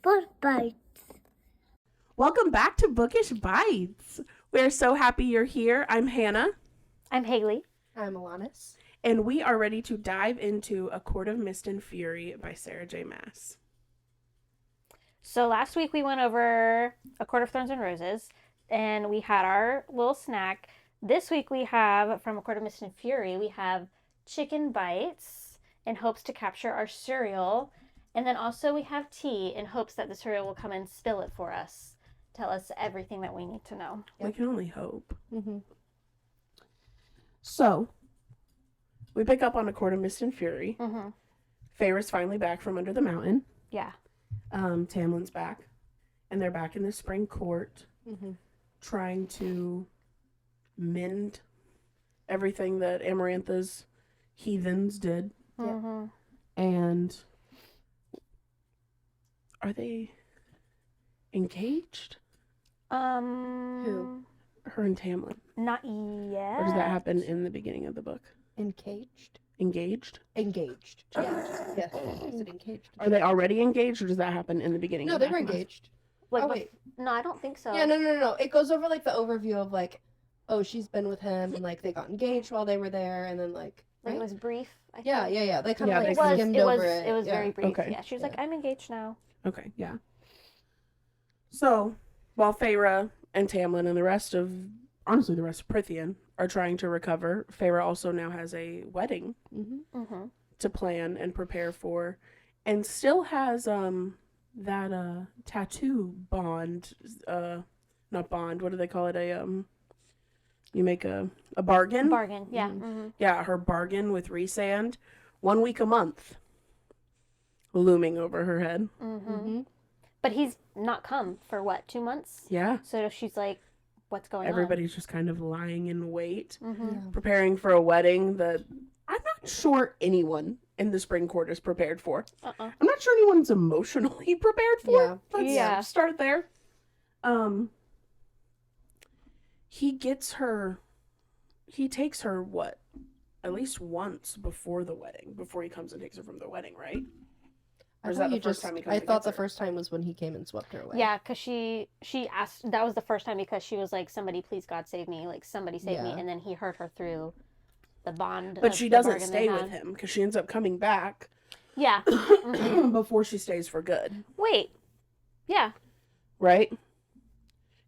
Book Bites. Welcome back to Bookish Bites. We're so happy you're here. I'm Hannah. I'm Haley. I'm Alanis. And we are ready to dive into A Court of Mist and Fury by Sarah J. Maas. So last week we went over A Court of Thorns and Roses, and we had our little snack. This week we have, from A Court of Mist and Fury, we have chicken bites in hopes to capture our cereal. And then also we have tea in hopes that the cereal will come and spill it for us. Tell us everything that we need to know. We can only hope. Mm-hmm. So, we pick up on A Court of Mist and Fury. Mm-hmm. Feyre's finally back from under the mountain. Yeah. Tamlin's back. And they're back in the spring court trying to mend everything that Amarantha's heathens did. Mm-hmm. And are they engaged? Who? Her and Tamlin. Not yet. Or does that happen in the beginning of the book? Engaged? Engaged? Engaged. Yeah. Yes. Is it engaged? Are they already engaged, or does that happen in the beginning? No, of they that were book? engaged. Like, Oh, wait. No, I don't think so. Yeah, no. It goes over, like, the overview of, like, oh, she's been with him, and, like, they got engaged while they were there, and then, like... Like, right? it was brief. I think. Yeah. They kind of, Yeah, like, they skimmed it over was, it. It was yeah. very brief. Okay. Yeah, she was like, I'm engaged now. Okay, yeah. So, while Feyre and Tamlin and the rest of Prythian are trying to recover, Feyre also now has a wedding Mm-hmm. to plan and prepare for, and still has that tattoo bond, not bond, what do they call it? You make a bargain? Bargain, yeah. Mm-hmm. Yeah, her bargain with Rhysand, 1 week a month, looming over her head. Mm-hmm. But he's not come for what, 2 months? Yeah. So she's like, what's going Everybody's just kind of lying in wait, on? Mm-hmm. preparing for a wedding that I'm not sure anyone in the spring court is prepared for. I'm not sure anyone's emotionally prepared for. Yeah. Let's start there. He takes her, what, at least once before the wedding, before he comes and takes her from the wedding, right? Or is that the first time he comes I and thought gets the her? first time was when he came and swept her away. Yeah, because she asked, that was the first time because she was like, somebody please God save me, like somebody save me, Yeah. and then he heard her through the bond. But of she the doesn't bargain stay they with had. him because she ends up coming back Yeah. before she stays for good. Wait. Yeah. Right?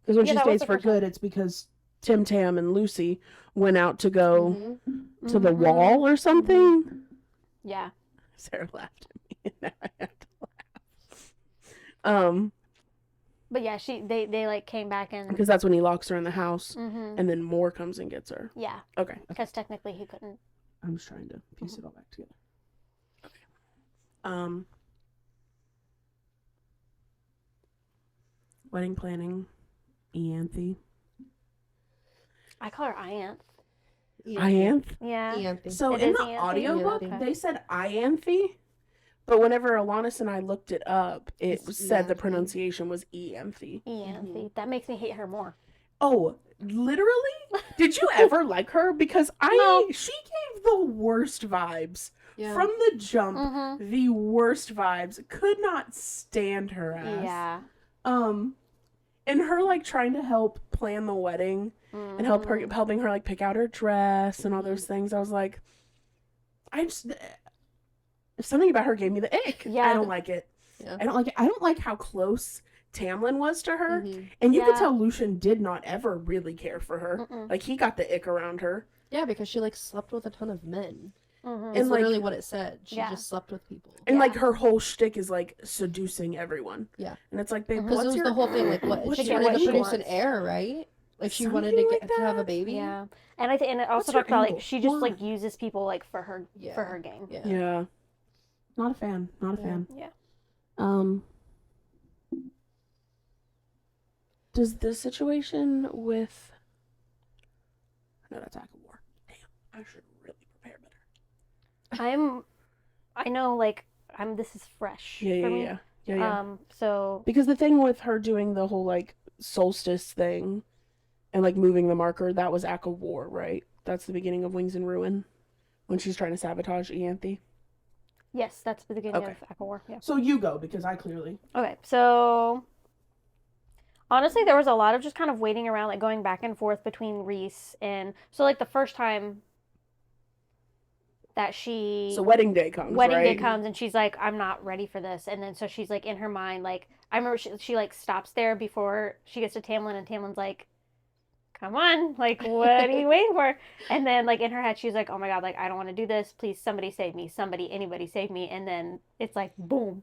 Because when Yeah, she that was stays the for first time. good, it's because Tim Tam and Lucy went out to go Mm-hmm. to the wall or something. Yeah. Sarah laughed at me, and now I have to laugh. But yeah, they like came back and. Because that's when he locks her in the house, Mm-hmm. and then Moore comes and gets her. Yeah, Okay, because technically he couldn't. I'm just trying to piece it all back together. Okay. Wedding planning, Ianthe. I call her Ianthe. Ianthe. Yeah. Ianthe. So It in is the Ianthe? audiobook, Ianthe. they said Ianthe, but whenever Alanis and I looked it up, it It's said the Ianthe. pronunciation was Ianthe. Ianthe. That makes me hate her more. Oh, literally? Did you ever like her? Because No. she gave the worst vibes. Yeah. From the jump, Mm-hmm. the worst vibes. Could not stand her ass. Yeah. And her like trying to help plan the wedding and helping her like pick out her dress and all those things. I was like, something about her gave me the ick. Yeah. I don't like it. Yeah. I don't like it. I don't like how close Tamlin was to her. Mhm. And you could Yeah. tell Lucian did not ever really care for her. Mm-mm. Like, he got the ick around her. Yeah, because she, like, slept with a ton of men. Mm-hmm. It's And, like- literally what it said. She Yeah. just slept with people. And, Yeah. like, her whole shtick is, like, seducing everyone. Yeah. And it's like, babe, Mhm. Because what's it was your... the whole thing, like, what what's she your- wanted what to she produce an wants. heir, right? Like, she wanted Something to like get to have a that. baby. Yeah. And and it What's also your talked about angle? like she just like Why? uses people like for her Yeah. gain. Yeah. Yeah. Not a fan. Not a Yeah. fan. Yeah. Does the situation with... No, that's Act of War. Damn, I should really prepare better. I know like this is fresh for me. Yeah. So Because the thing with her doing the whole, like, solstice thing and, like, moving the marker, that was Act of War, right? That's the beginning of Wings and Ruin, when she's trying to sabotage Ianthe. Yes, that's the beginning Okay. of Echo War. Yeah. So you go, because I clearly... Okay, so honestly, there was a lot of just kind of waiting around, like going back and forth between Reese and so like the first time that So wedding day comes, wedding day right? comes and she's like, I'm not ready for this, and then so she's like in her mind, like I remember she like stops there before she gets to Tamlin, and Tamlin's like, come on, like what are you waiting for? And then like in her head she's like, oh my god, like I don't want to do this, please somebody save me, somebody, anybody save me. And then it's like boom,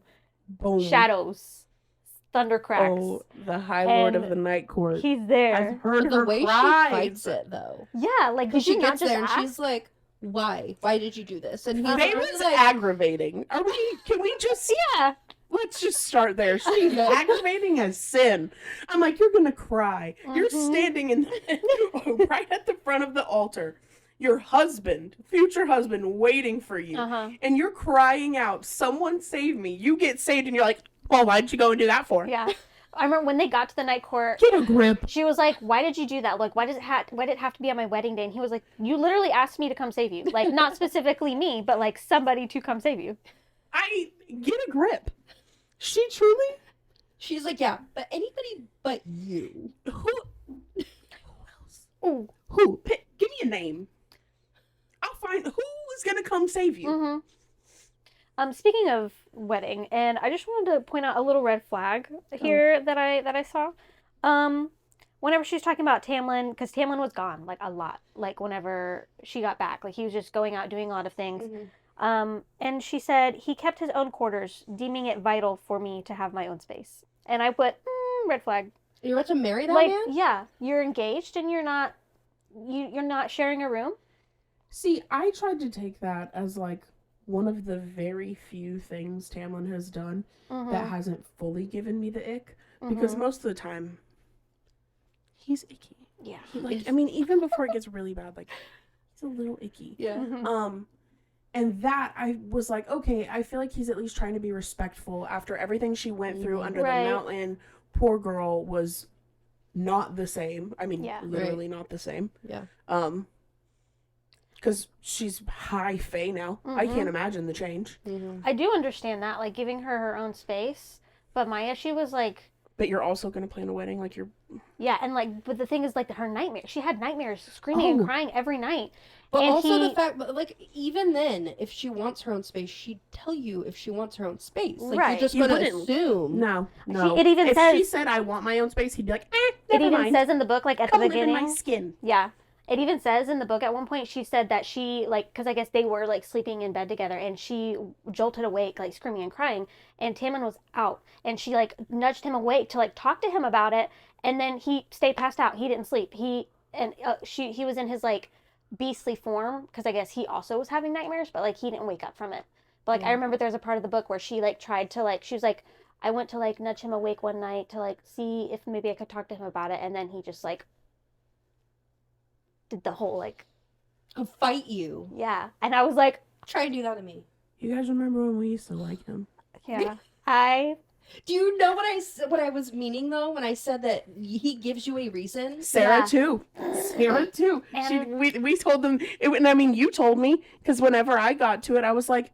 Boom. shadows, thunder cracks. Oh, the High Lord of And the Night Court. He's there. I've heard But the her way cries. she fights it, though. Yeah, like did Because she you not gets just there and ask? she's like, why? Why did you do this? And he's Feyre's like, aggravating. Can we just... Yeah. Let's just start there. She's Yeah. aggravating as sin. I'm like, you're gonna cry. You're Mhm. standing right at the front of the altar. Your husband, future husband, waiting for you. Uh-huh. And you're crying out, someone save me. You get saved and you're like, well, why'd you go and do that for? Yeah. I remember when they got to the night court, Get a grip. she was like, why did you do that? Like, why did it have to be on my wedding day? And he was like, you literally asked me to come save you. Like, not specifically me, but like somebody to come save you. Get a grip. She truly... she's like, yeah, but anybody but you. Who else? Ooh. Who? Give me a name. I'll find who is gonna come save you. Mm-hmm. Speaking of wedding, and I just wanted to point out a little red flag here that I saw. Whenever she was talking about Tamlin, because Tamlin was gone like a lot, like whenever she got back, like he was just going out doing a lot of things. And she said he kept his own quarters, deeming it vital for me to have my own space. And I put red flag. You're about to marry that Like, man? yeah, you're engaged and you're not sharing a room. See, I tried to take that as like one of the very few things Tamlin has done Mm-hmm. that hasn't fully given me the ick, because most of the time he's icky. Yeah. I mean, even before it gets really bad, like he's a little icky. Yeah. Mhm. And that I was like, okay, I feel like he's at least trying to be respectful after everything she went through under Right. the mountain. Poor girl was not the same. I mean, Yeah. literally not the same. Yeah. Because she's high fae now. I Mhm. can't imagine the change. I do understand that, like giving her own space, but my issue was like, But you're also going to plan a wedding, like you're... yeah, and like, but the thing is, like, her nightmare. She had nightmares, screaming and Oh. crying every night. But And also he- the fact, like, even then, if she wants her own space, she'd tell you if she wants her own space. Like, Right. you're just He gonna wouldn't. assume. No. it even if says- she said, I want my own space, he'd be like, It never even mind. says in the book, like at Come the live in beginning, my skin. yeah, it even says in the book at one point she said that she like, because I guess they were like sleeping in bed together, and she jolted awake like screaming and crying, and Tamlin was out, and she like nudged him awake to like talk to him about it, and then he stayed passed out. He didn't sleep. He was in his like beastly form, because I guess he also was having nightmares, but like he didn't wake up from it. But like I remember there's a part of the book where she like tried to like, she was like, I went to like nudge him awake one night to like see if maybe I could talk to him about it, and then he just like did the whole like, I'll fight you. yeah, and I was like, Try and do that to me. You guys remember when we used to like him? yeah, I Do you know what I was meaning though when I said that he gives you a reason? Sarah Yeah. too. Sarah too. And- We told them, and I mean, you told me, because whenever I got to it, I was like,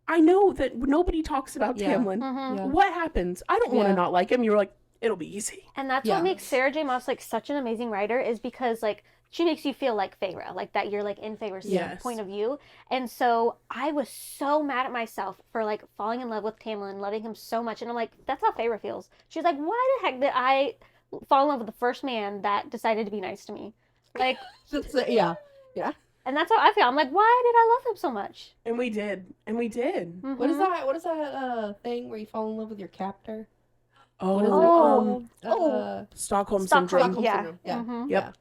I know that nobody talks about Yeah. Tamlin. mhm. Yeah. What happens? I don't want Yeah. to not like him. You were like, it'll be easy. And that's Yeah. what makes Sarah J. Maas like such an amazing writer, is because like she makes you feel like Feyre, like that you're like in Feyre's Yes. point of view. And so I was so mad at myself for like falling in love with Tamlin, loving him so much, and I'm like, that's how Feyre feels. She's like, why the heck did I fall in love with the first man that decided to be nice to me? Like, Yeah. and that's how I feel. I'm like, why did I love him so much? And we did. And we did. What is Mhm. that? What is that thing where you fall in love with your captor? Oh, What is it Oh. called? Stockholm Stockholm. syndrome. Yeah. syndrome. Yeah. Mhm. Yep.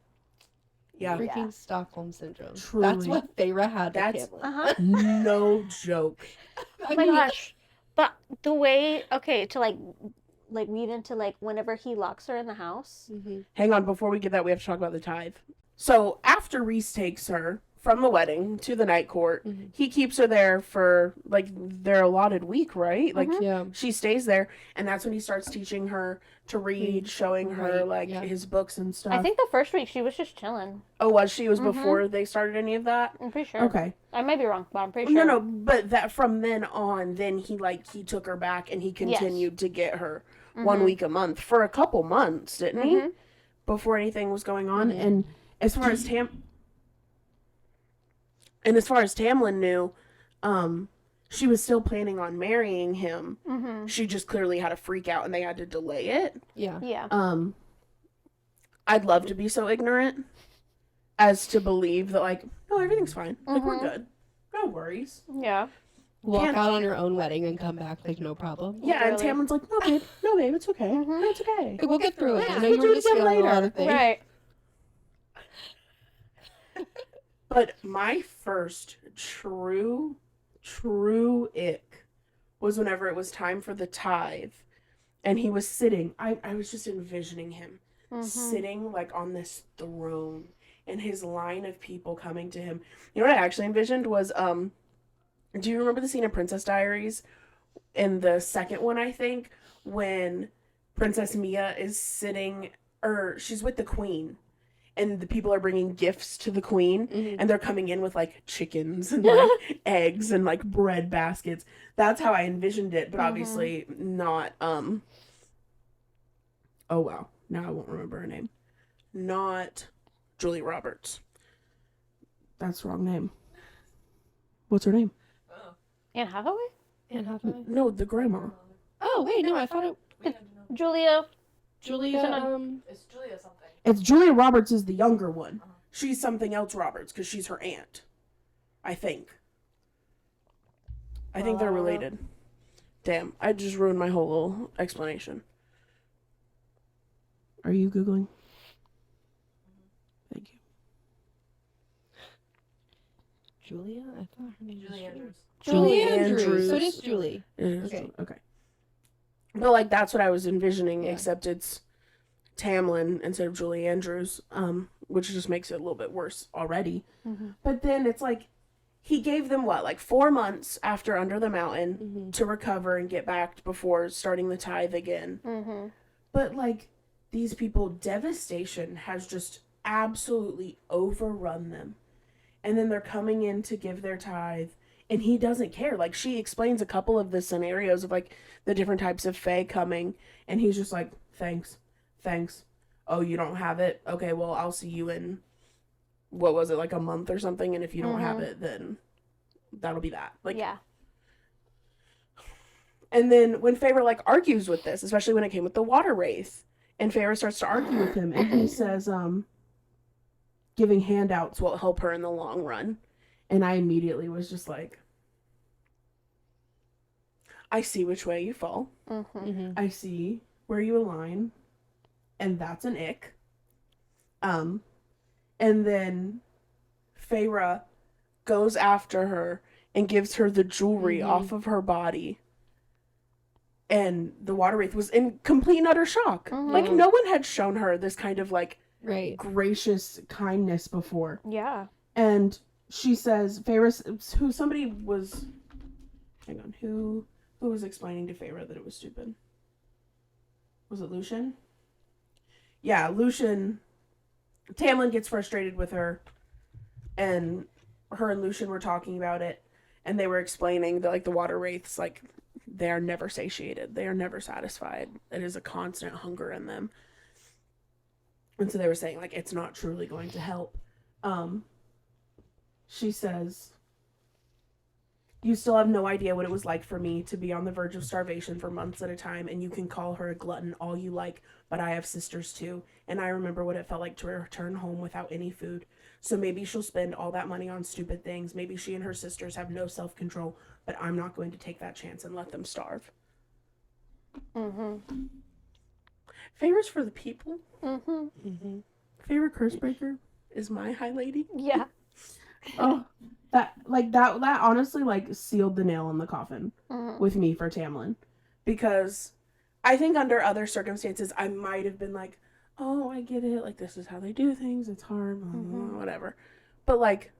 Yeah. Freaking Stockholm syndrome. Truly. That's what Feyre had. That's- with Uh-huh. No joke. Oh my gosh. But the way, okay, to like weave into like whenever he locks her in the house. Mhm. Hang on, before we get that, we have to talk about the tithe. So after Reese takes her from the wedding to the night court. Mhm. He keeps her there for like their allotted week, right? Like Yeah. she stays there, and that's when he starts teaching her to read, showing her Right, like yeah. his books and stuff. I think the first week she was just chilling. Oh, was she? It was Mhm. before they started any of that? I'm pretty sure. Okay. I may be wrong, but I'm pretty No, sure. no, but that from then on, then he took her back and he continued to get her 1 Mhm. week a month for a couple months, didn't he? Mhm. Before anything was going on. Mhm. And as far as Tamlin knew, she was still planning on marrying him. Mhm. She just clearly had a freak out and they had to delay it. Yeah. Yeah. I'd love to be so ignorant as to believe that like, no, everything's fine. Like we're Mhm. good. No worries. Yeah. Walk Can't- out on your own wedding and come back like no problem. Yeah, and Literally. Tamlin's like, no babe, it's okay. Mhm. No, it's okay. Like, we'll get through it. Yeah, I know we'll you do were it just again feeling a lot later. of things. Right. But my first true ick was whenever it was time for the tithe and he was sitting. I was just envisioning him Mhm. sitting like on this throne and his line of people coming to him. You know what I actually envisioned was do you remember the scene in Princess Diaries in the second one, I think, when Princess Mia is sitting or she's with the queen and the people are bringing gifts to the queen Mhm. and they're coming in with like chickens and like eggs and like bread baskets. That's how I envisioned it, but obviously not oh wow, now I won't remember her name. Not Julia Roberts. That's the wrong name. What's her name? Anne Hathaway? Anne Hathaway. No, the grandma. Oh wait, no, I thought it. Julia. Julia. Isn't it- It's Julia something. It's Julia Roberts is the younger one. She's something else Roberts because she's her aunt. I think. I think they're I don't know. related. Damn, I just ruined my whole little explanation. Are you Googling? Thank you. Julia. I thought her name was Julie Andrews. Julie Julie Andrews. Andrews. So it is Julie. It is Okay. okay. But like that's what I was envisioning, Yeah. except it's Tamlin instead of Julie Andrews, which just makes it a little bit worse already. Mhm. But then it's like he gave them what, like 4 months after Under the Mountain Mhm. to recover and get back before starting the tithe again. Mhm. But like these people, devastation has just absolutely overrun them. And then they're coming in to give their tithe and he doesn't care. Like she explains a couple of the scenarios of like the different types of fae coming and he's just like, thanks. Oh, you don't have it? Okay, well, I'll see you in what was it, like a month or something, and if you don't have it, then that'll be that. Like Yeah. And then when Feyre like argues with this, especially when it came with the water wraith, and Feyre starts to argue with him, and he says, giving handouts will help her in the long run. And I immediately was just like, I see which way you fall. Mhm. Mhm. I see where you align. And that's an ick. And then Feyre goes after her and gives her the jewelry off of her body. And the water wraith was in complete and utter shock. Like no one had shown her this kind of like Right. gracious kindness before. Yeah. And she says, who somebody was, hang on, who was explaining to Feyre that it was stupid? Was it Lucian? Yeah, Lucian, Tamlin gets frustrated with her, and her and Lucian were talking about it, and they were explaining that, like, the water wraiths, like, they are never satiated. They are never satisfied. It is a constant hunger in them. And so they were saying, like, it's not truly going to help. She says, you still have no idea what it was like for me to be on the verge of starvation for months at a time, and you can call her a glutton all you like, but I have sisters too, and I remember what it felt like to return home without any food. So maybe she'll spend all that money on stupid things. Maybe she and her sisters have no self-control, but I'm not going to take that chance and let them starve. Mhm. Favors for the people. Mhm. Mhm. Favorite Cursebreaker is my High Lady. Yeah. Oh, that honestly like sealed the nail in the coffin Mhm. with me for Tamlin, because I think under other circumstances I might have been like, oh, I get it, like this is how they do things, it's hard, blah, blah, blah, whatever. But like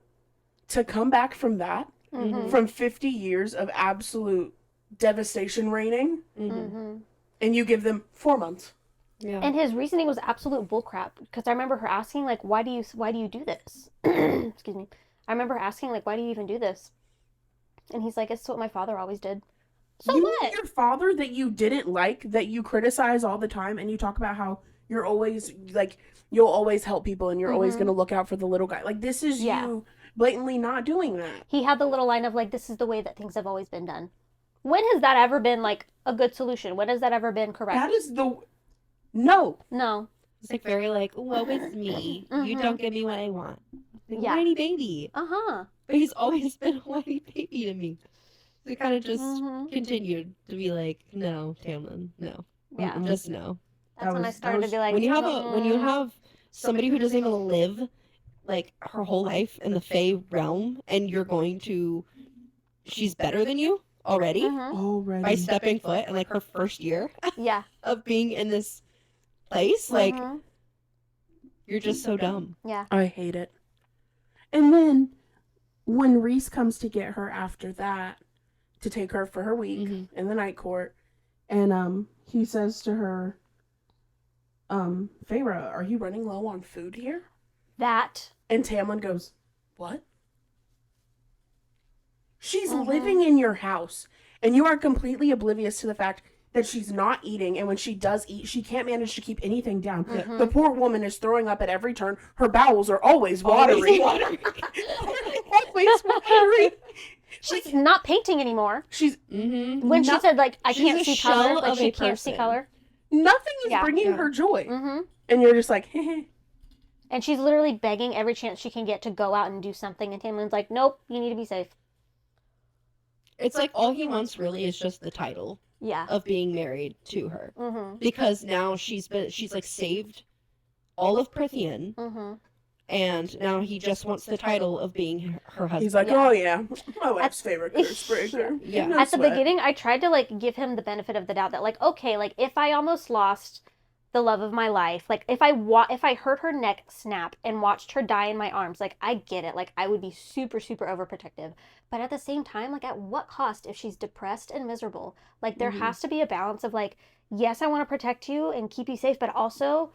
to come back from that, Mhm. from 50 years of absolute devastation reigning, Mhm. and you give them 4 months. Yeah. And his reasoning was absolute bullcrap because I remember her asking like, why do you do this? Excuse me. I remember her asking like, why do you even do this? And he's like, it's what my father always did. So you what? and your father that you didn't like, that you criticize all the time, and you talk about how you're always like, you'll always help people and you're always Mhm. going to look out for the little guy. Like, this is Yeah. you blatantly not doing that. He had the little line of like, this is the way that things have always been done. When has that ever been like a good solution? When has that ever been correct? That is the no. No. It's like very like, woe is me. You Mhm. don't give me what I want. Like, Yeah. whiny baby. Uh-huh. But he's always been a whiny baby to me. So it kind of just Mhm. continued to be like, no, Tamlin, no. Yeah. Just no. That's when I was- that started to was- be like, When you have when you "Mm." have somebody who doesn't even live like her whole life in the Fae realm, and you're going to, she's better than you already Mhm. Already. by stepping foot in like her first year Yeah. of being in this place, like Mhm. you're just so dumb. Yeah. I hate it. And then when Reese comes to get her after that, to take her for her week Mhm. in the night court, and he says to her, Feyre, are you running low on food here? That. And Tamlin goes, what? She's Mhm. living in your house, and you are completely oblivious to the fact that she's not eating, and when she does eat, she can't manage to keep anything down. Mhm. The poor woman is throwing up at every turn. Her bowels are always watery. Always Always watery. She's not painting anymore. She's Mm-hmm. When she Not- said like I she's can't a see shell color, like of she a can't see person. color. nothing is Yeah. bringing Yeah. her joy, Mhm. and you're just like, heh. And she's literally begging every chance she can get to go out and do something. And Tamlin's like, nope, you need to be safe. It's like all he wants really is just the title Yeah. of being married to her, Mhm. because now she's like saved all of Prithian, Mhm. and now he just wants the title of being her husband. He's like, Yeah. oh yeah, my wife's favorite curse breaker. Yeah. No At the sweat. beginning, I tried to like give him the benefit of the doubt that like, okay, like if I almost lost the love of my life, like if I heard her neck snap and watched her die in my arms, like I get it, like I would be super super overprotective. But at the same time, like at what cost if she's depressed and miserable? Like there Mhm. has to be a balance of like, yes, I want to protect you and keep you safe, but also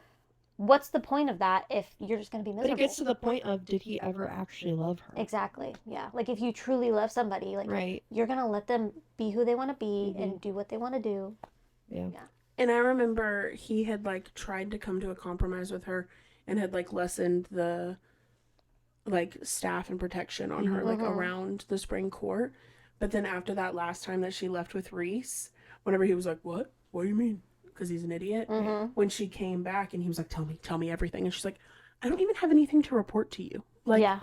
what's the point of that if you're just going to be But miserable? it gets to the point of, did he ever actually love her? Exactly. Yeah. Like if you truly love somebody, like Right. you're going to let them be who they want to be Mhm. and do what they want to do. Yeah. And I remember he had like tried to come to a compromise with her and had like lessened the like staff and protection on her like Mhm. around the spring court. But then after that last time that she left with Reese, whenever he was like, what do you mean? Because he's an idiot. Mhm. When she came back and he was like, tell me everything. And she's like, I don't even have anything to report to you. Like Yeah.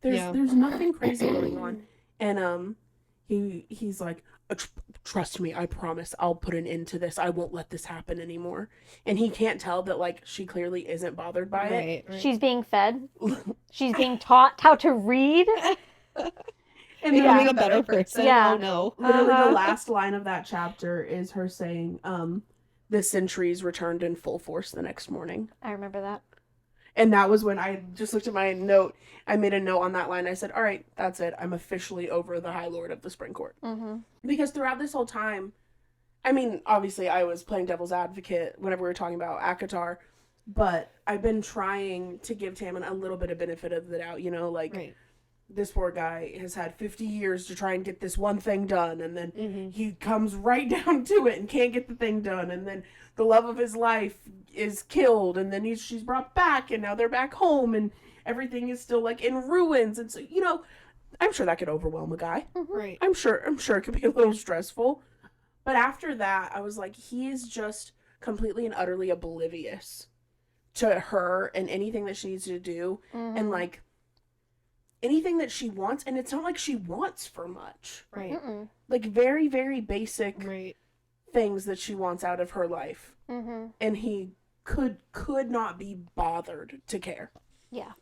Yeah. there's nothing crazy going on. And he's like, trust me, I promise I'll put an end to this. I won't let this happen anymore. And he can't tell that like she clearly isn't bothered by it. Right. She's being fed. She's being taught how to read. And Becoming then a better person. Yeah. Oh no. literally Uh-huh. the last line of that chapter is her saying, the sentries returned in full force the next morning. I remember that. And that was when I just looked at my note. I made a note on that line. I said, all right, that's it. I'm officially over the High Lord of the Spring Court. Mm-hmm. Because throughout this whole time, I mean, obviously I was playing devil's advocate whenever we were talking about ACOTAR, but I've been trying to give Tamlin a little bit of benefit of the doubt, you know, like Right. this poor guy has had 50 years to try and get this one thing done, and then Mm-hmm. he comes right down to it and can't get the thing done, and then the love of his life is killed, and then she's brought back, and now they're back home, and everything is still like in ruins, and so, you know, I'm sure that could overwhelm a guy. Right. I'm sure it could be a little stressful. But after that, I was like, he is just completely and utterly oblivious to her and anything that she needs to do, Mm-hmm. and like anything that she wants, and it's not like she wants for much. Right. Mm-mm. Like very, very basic Right. things that she wants out of her life. Mm-hmm. And he could not be bothered to care. Yeah.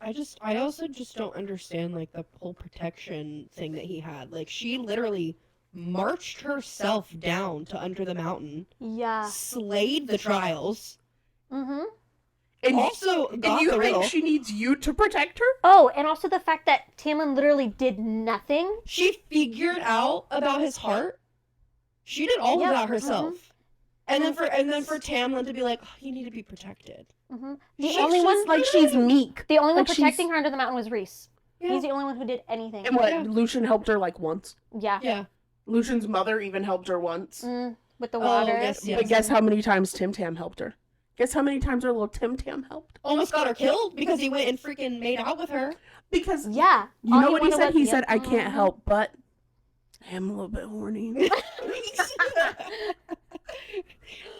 I also just don't understand like the whole protection thing that he had. Like she literally marched herself down to under the mountain, Yeah. slayed the trials, Mm-hmm. And also and got you the think riddle. she needs you to protect her? Oh, and also the fact that Tamlin literally did nothing. She figured out about his heart. She did all Yeah, of that herself. And then for Tamlin to be like, oh, you need to be protected. The She's only just one, Like she's meek. the only one like she's- protecting her under the mountain was Reese. Yeah. He's the only one who did anything. And what? Yeah. Lucian helped her like once. Yeah. Yeah. Lucian's mother even helped her once. With the Oh, water. yes, yes. But guess how many times Tim Tam helped her? Guess how many times our little Tim Tam helped? Almost got her killed because he went and freaking made out with her. Because Yeah. you All know what he wanted said? was- He yep. said, "I can't Mhm. help, but I am a little bit horny."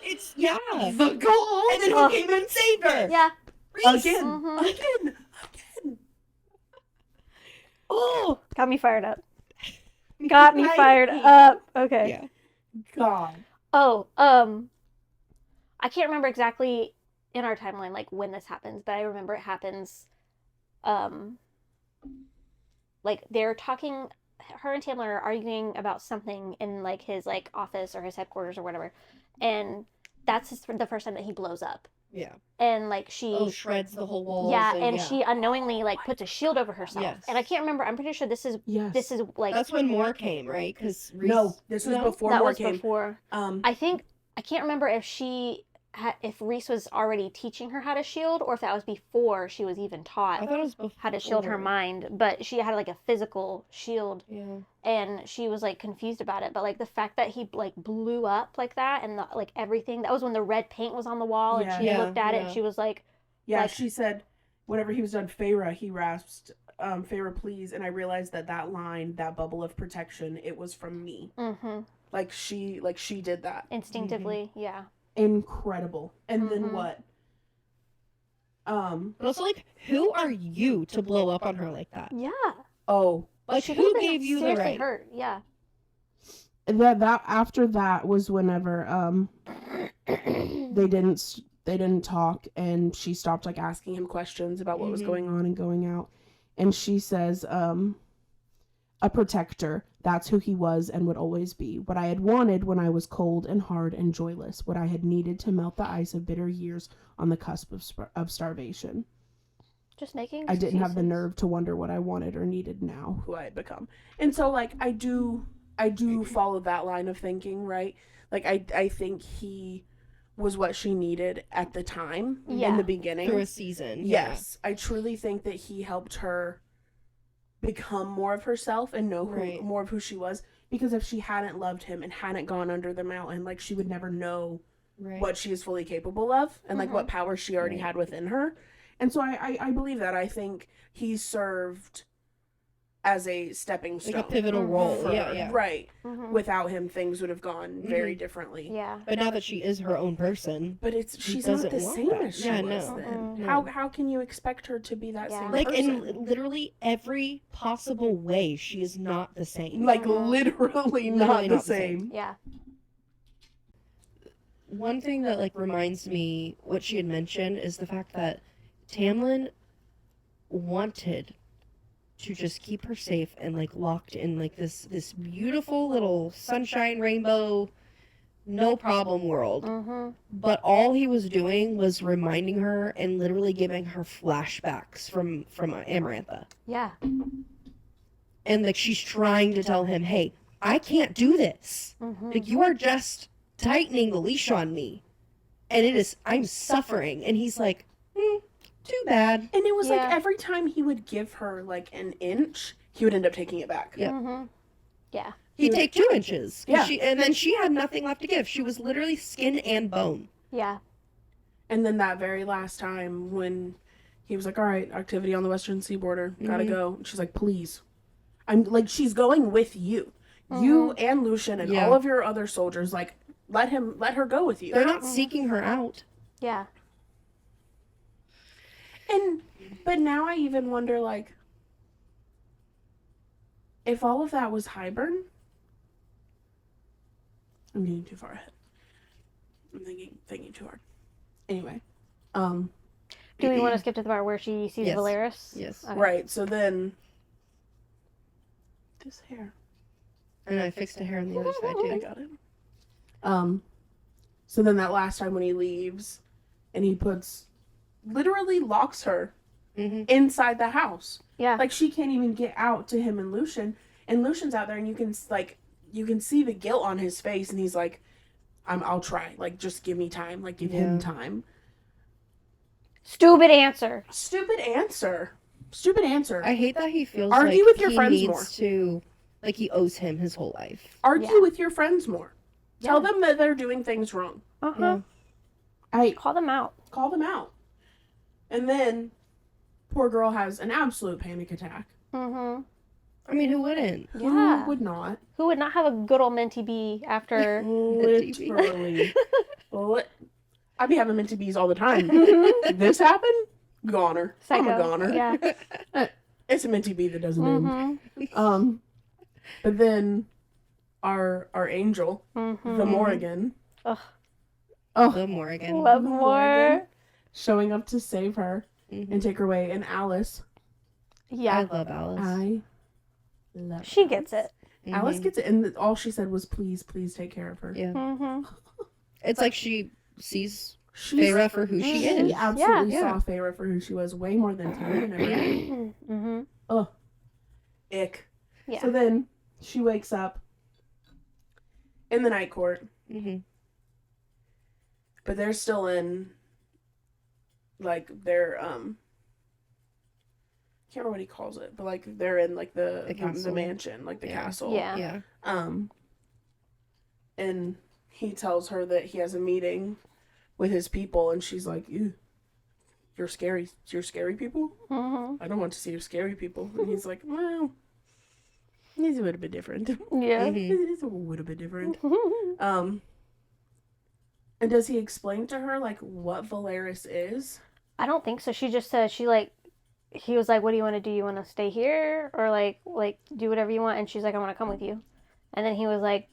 It's yeah. The goal. And then who Oh. came in and saved her? Yeah. Reese. Again. Mhm. Again. Oh. Got me fired up. Got me I- fired up. Okay. Yeah. God. Oh, I can't remember exactly in our timeline like when this happens, but I remember it happens like they're talking, her and Tamlin are arguing about something in like his like office or his headquarters or whatever. And that's the first time that he blows up. Yeah. And like she Shreds the whole walls. yeah, and she unknowingly like puts a shield over herself. Yes. And I can't remember, I'm pretty sure this is Yes. like That's when Moore came, right? Because No, this was before that Moore was came. before. I think I can't remember if if Reese was already teaching her how to shield, or if that was before she was even I taught thought it was before. how to shield her mind. But she had like a physical shield, Yeah. and she was like confused about it. But like the fact that he like blew up like that, and like everything, that was when the red paint was on the wall, and she Yeah. looked at it, Yeah. and she was like, Yeah, like- she said whenever he was done Feyre, he rasped, Feyre, please. And I realized that line, that bubble of protection, it was from me. mm-hmm, Like she did that. instinctively, yeah. Incredible. And then Mhm. what? But also, like, who are you to blow up on her like that? Yeah. Oh, Like, She who could've been gave you the seriously right? hurt, yeah. that after that was whenever they didn't talk, and she stopped like asking him questions about what was Mhm. going on and going out, and she says a protector, that's who he was and would always be, what I had wanted when I was cold and hard and joyless, what I had needed to melt the ice of bitter years on the cusp of starvation. Just making I didn't have the excuses. nerve to wonder what I wanted or needed now, who I had become. And so like I do follow that line of thinking, right? Like I think he was what she needed at the time in Yeah. the beginning. Through a season. Yes, I truly think that he helped her become more of herself and know Right. more of who she was, because if she hadn't loved him and hadn't gone under the mountain, like she would never know Right. what she is fully capable of and like what power she already Right. had within her. And so I believe that. I think he served as a stepping stone. Like a pivotal Mhm. role. for Yeah, her. yeah. Right. Mhm. Without him, things would have gone very differently. Yeah. But now that she is her own person, But she's not doesn't the want same that. as she Yeah, was no. then. Mm-mm. How can you expect her to be that Yeah. same like person? in literally every possible way, she is not the same. Like Mhm. literally not Literally the not the same. same. Yeah. One thing that like reminds me what she had mentioned is the fact that Tamlin wanted to just keep her safe and like locked in like this beautiful little sunshine rainbow no problem world. Mm-hmm. But all he was doing was reminding her and literally giving her flashbacks from Amarantha. Yeah. And like she's trying to tell him, "Hey, I can't do this. Mm-hmm. Like you are just tightening the leash on me. And I'm suffering." And he's like, too bad. And it was like Yeah. every time he would give her like an inch, he would end up taking it back. Yeah. Mm-hmm. Yeah. He'd take 2 inches. 'Cause Yeah. And then she had nothing left to give. She was literally skin and bone. Yeah. And then that very last time when he was like, "All right, activity on the western seaboard, gotta Mhm. go." And she's like, "Please." I'm like, she's going with you. You and Lucian and Yeah. all of your other soldiers, like, let her go with you. They're not seeking her out. Yeah. But now I even wonder, like, if all of that was Hybern. I'm getting too far ahead. I'm thinking too hard. Anyway, Do we want to skip to the part where she sees Yes. Valeris? Yes. Okay. right. So then, this hair. And I fixed a hair on the other side I too. got it. So then that last time when he leaves, and he puts literally locks her Mm-hmm. inside the house. Yeah. Like she can't even get out to him and Lucian. And Lucian's out there, and you can see the guilt on his face, and he's like, I'll try. Like, just give me time. Like, give him Yeah. time. Stupid answer. Stupid answer. Stupid answer. I hate that he feels Argue like with your he friends needs more. to, like he owes him his whole life. Argue Yeah. with your friends more. Tell Yeah. them that they're doing things wrong. Uh-huh. I Call them out. call them out. And then, poor girl has an absolute panic attack. Mm-hmm. I mean, who wouldn't? Yeah. Who would not? Who would not have a good old Minty bee after? Literally. I'd be having Minty Bees all the time. This happened? Goner. I'm a Psycho. goner. Yeah. It's a Minty Bee that doesn't end. Mm-hmm. But then our angel, Mm-hmm. the Morrigan, Ugh. The Morrigan. Love The more. Morrigan. Showing up to save her Mhm. and take her away. And Alice, I Yeah. love Alice. I love She gets it. Alice Mhm. gets it, and all she said was, "Please, please take care of her." Yeah. Mm-hmm. It's like she sees She's, Feyre for who she Mhm. is. She absolutely Yeah. saw Feyre for who she was, way more than Tyrion ever did. Mm-hmm. Ick. Yeah. So then she wakes up in the night court, Mm-hmm. but they're still in, like, they're can't remember what he calls it, but like they're in like the castle. mansion, like the Yeah. castle. Yeah. Yeah. And he tells her that he has a meeting with his people, and she's like, "Ew, you're scary. You're scary people. Mm-hmm. I don't want to see your scary people." And he's like, "Well, it's a little bit different. Yeah. Mhm. It's a little bit different." And does he explain to her like what Valeris is? I don't think so. She just said he was like, "What do you want to do? You want to stay here or like do whatever you want?" And she's like, "I want to come with you." And then he was like,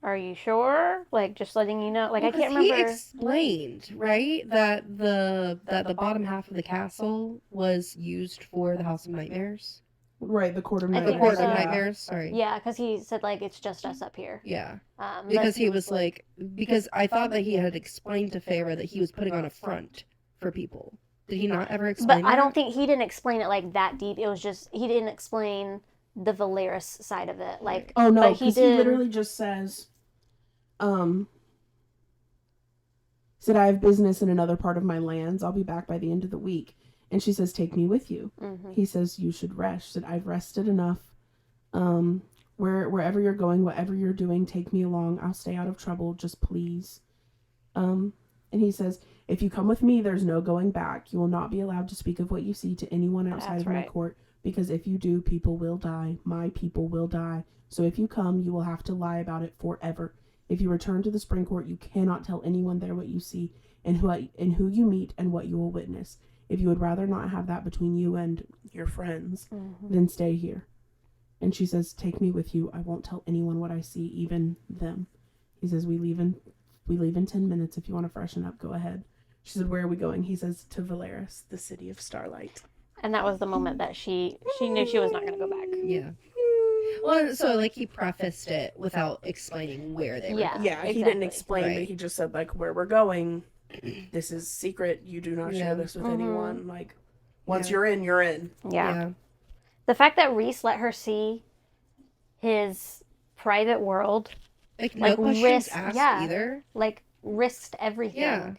"Are you sure? Like just letting you know." Like Well, I can't 'cause remember. He explained, right, that the bottom half of the castle was used for the House of Nightmares. Right, the Court of I The think Court so. of Nightmares. Sorry. Yeah, because he said like it's just us up here. Yeah. But- Because he was like, because I thought that he had explained to Feyre that he was putting on a front for people. Did he not ever explain But I that? don't think he didn't explain it like that deep. It was just he didn't explain the Valeris side of it. Like Oh no, But he because he did- literally just says, said, "I have business in another part of my lands. I'll be back by the end of the week." And she says, "Take me with you." mhm. He says, "You should rest." She said, "I've rested enough. Wherever you're going, whatever you're doing, take me along. I'll stay out of trouble. Just please." And he says, "If you come with me, there's no going back. You will not be allowed to speak of what you see to anyone outside That's of my right. court, because if you do, people will die. My people will die. So if you come, you will have to lie about it forever. If you return to the spring court, you cannot tell anyone there what you see and who you meet and what you will witness. If you would rather not have that between you and your friends, Mhm. then stay here." And she says, "Take me with you. I won't tell anyone what I see, even them." He says, we leave in 10 minutes. If you want to freshen up, go ahead." She said, "Where are we going?" He says, "To Valeris, the city of starlight." And that was the moment that she knew she was not going to go back. Yeah. Well, so like he prefaced it without explaining where they were. Yeah. going. Yeah, he exactly. didn't explain Right. it. He just said, like, where we're going. This is secret. You do not Yeah. share this with Mhm. anyone. Like, once Yeah. you're in, you're in. Yeah. The fact that Reese let her see his private world, Like Like, no questions risk- asked yeah. either. like risked everything. Yeah.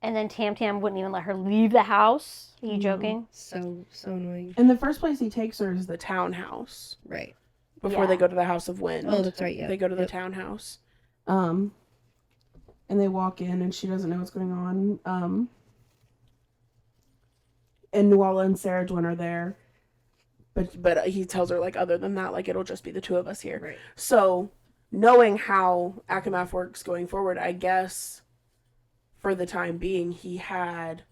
And then Tam Tam wouldn't even let her leave the house. Are you No. joking? So annoying. And the first place he takes her is the townhouse Right. before Yeah. they go to the House of Wind. Oh, that's right. Yeah. They go to the Yep. townhouse. And they walk in, and she doesn't know what's going on. And Nuala and Sarah Dwyn are there. But he tells her, like, other than that, like, it'll just be the two of us here. Right. So, knowing how Akamath works going forward, I guess, for the time being, he had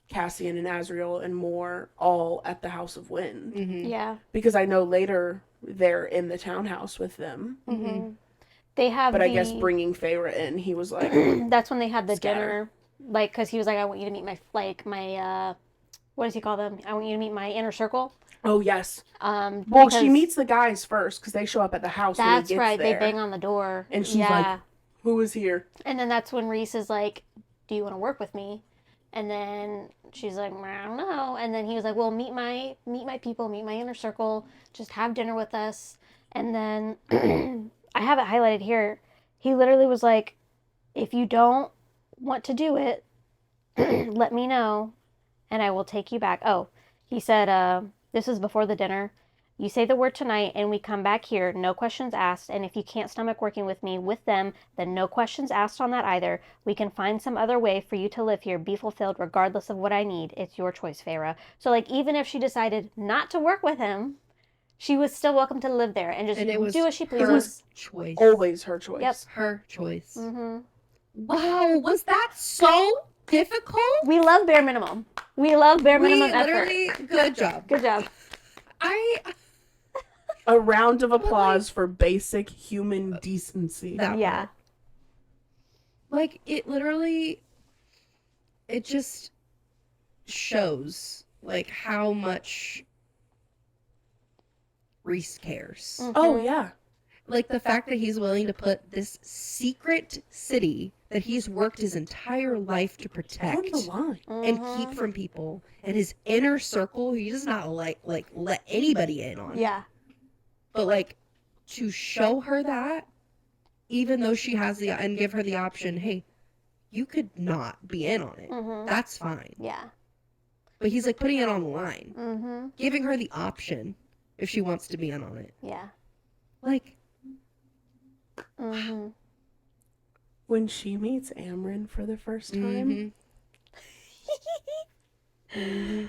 Cassian and Azriel and more all at the House of Wind. Mm-hmm. Yeah. Because I know later they're in the townhouse with them. Mm-hmm. They have But I guess bringing Feyre in, he was like, that's when they had the Scatter. dinner. Like, because he was like, I want you to meet my, what does he call them? I want you to meet my inner circle. oh, yes. Well, Well, she meets the guys first because they show up at the house when he That's gets right. there. They bang on the door. And she's yeah. like, "Who is here?" And then that's when Reese is like, "Do you want to work with me?" And then she's like, I don't know. And then he was like, well, meet my people, meet my inner circle, just have dinner with us. And then I have it highlighted here. He literally was like, if you don't want to do it, let me know and I will take you back. Oh, he said, this is before the dinner. You say the word tonight and we come back here, no questions asked. And if you can't stomach working with me with them, then no questions asked on that either. We can find some other way for you to live here, be fulfilled regardless of what I need. It's your choice, Feyre. So like even if she decided not to work with him, she was still welcome to live there and just And it was do as she her pleases. choice. Always her choice. Yep. Her choice. Mm-hmm. Wow, was that so difficult? We love bare minimum. We love bare minimum effort. Literally, good job. Good job. A round of applause for basic human decency. That Yeah. Like, it literally, it just shows, like, how much Reese cares. Oh, Mhm. yeah. Like, the fact that he's willing to put this secret city that he's worked his entire life to protect On the line. and Mhm. keep from people, and his inner circle, he does not like let anybody in on. Yeah. But, like, to show her that, even though she has and give her the option, hey, you could not be in on it. Mm-hmm. That's fine. Yeah. But he's like putting it on the line, Mm-hmm. giving her the option if she wants to be in on it. Yeah. Like, Mm-hmm. When she meets Amryn for the first time,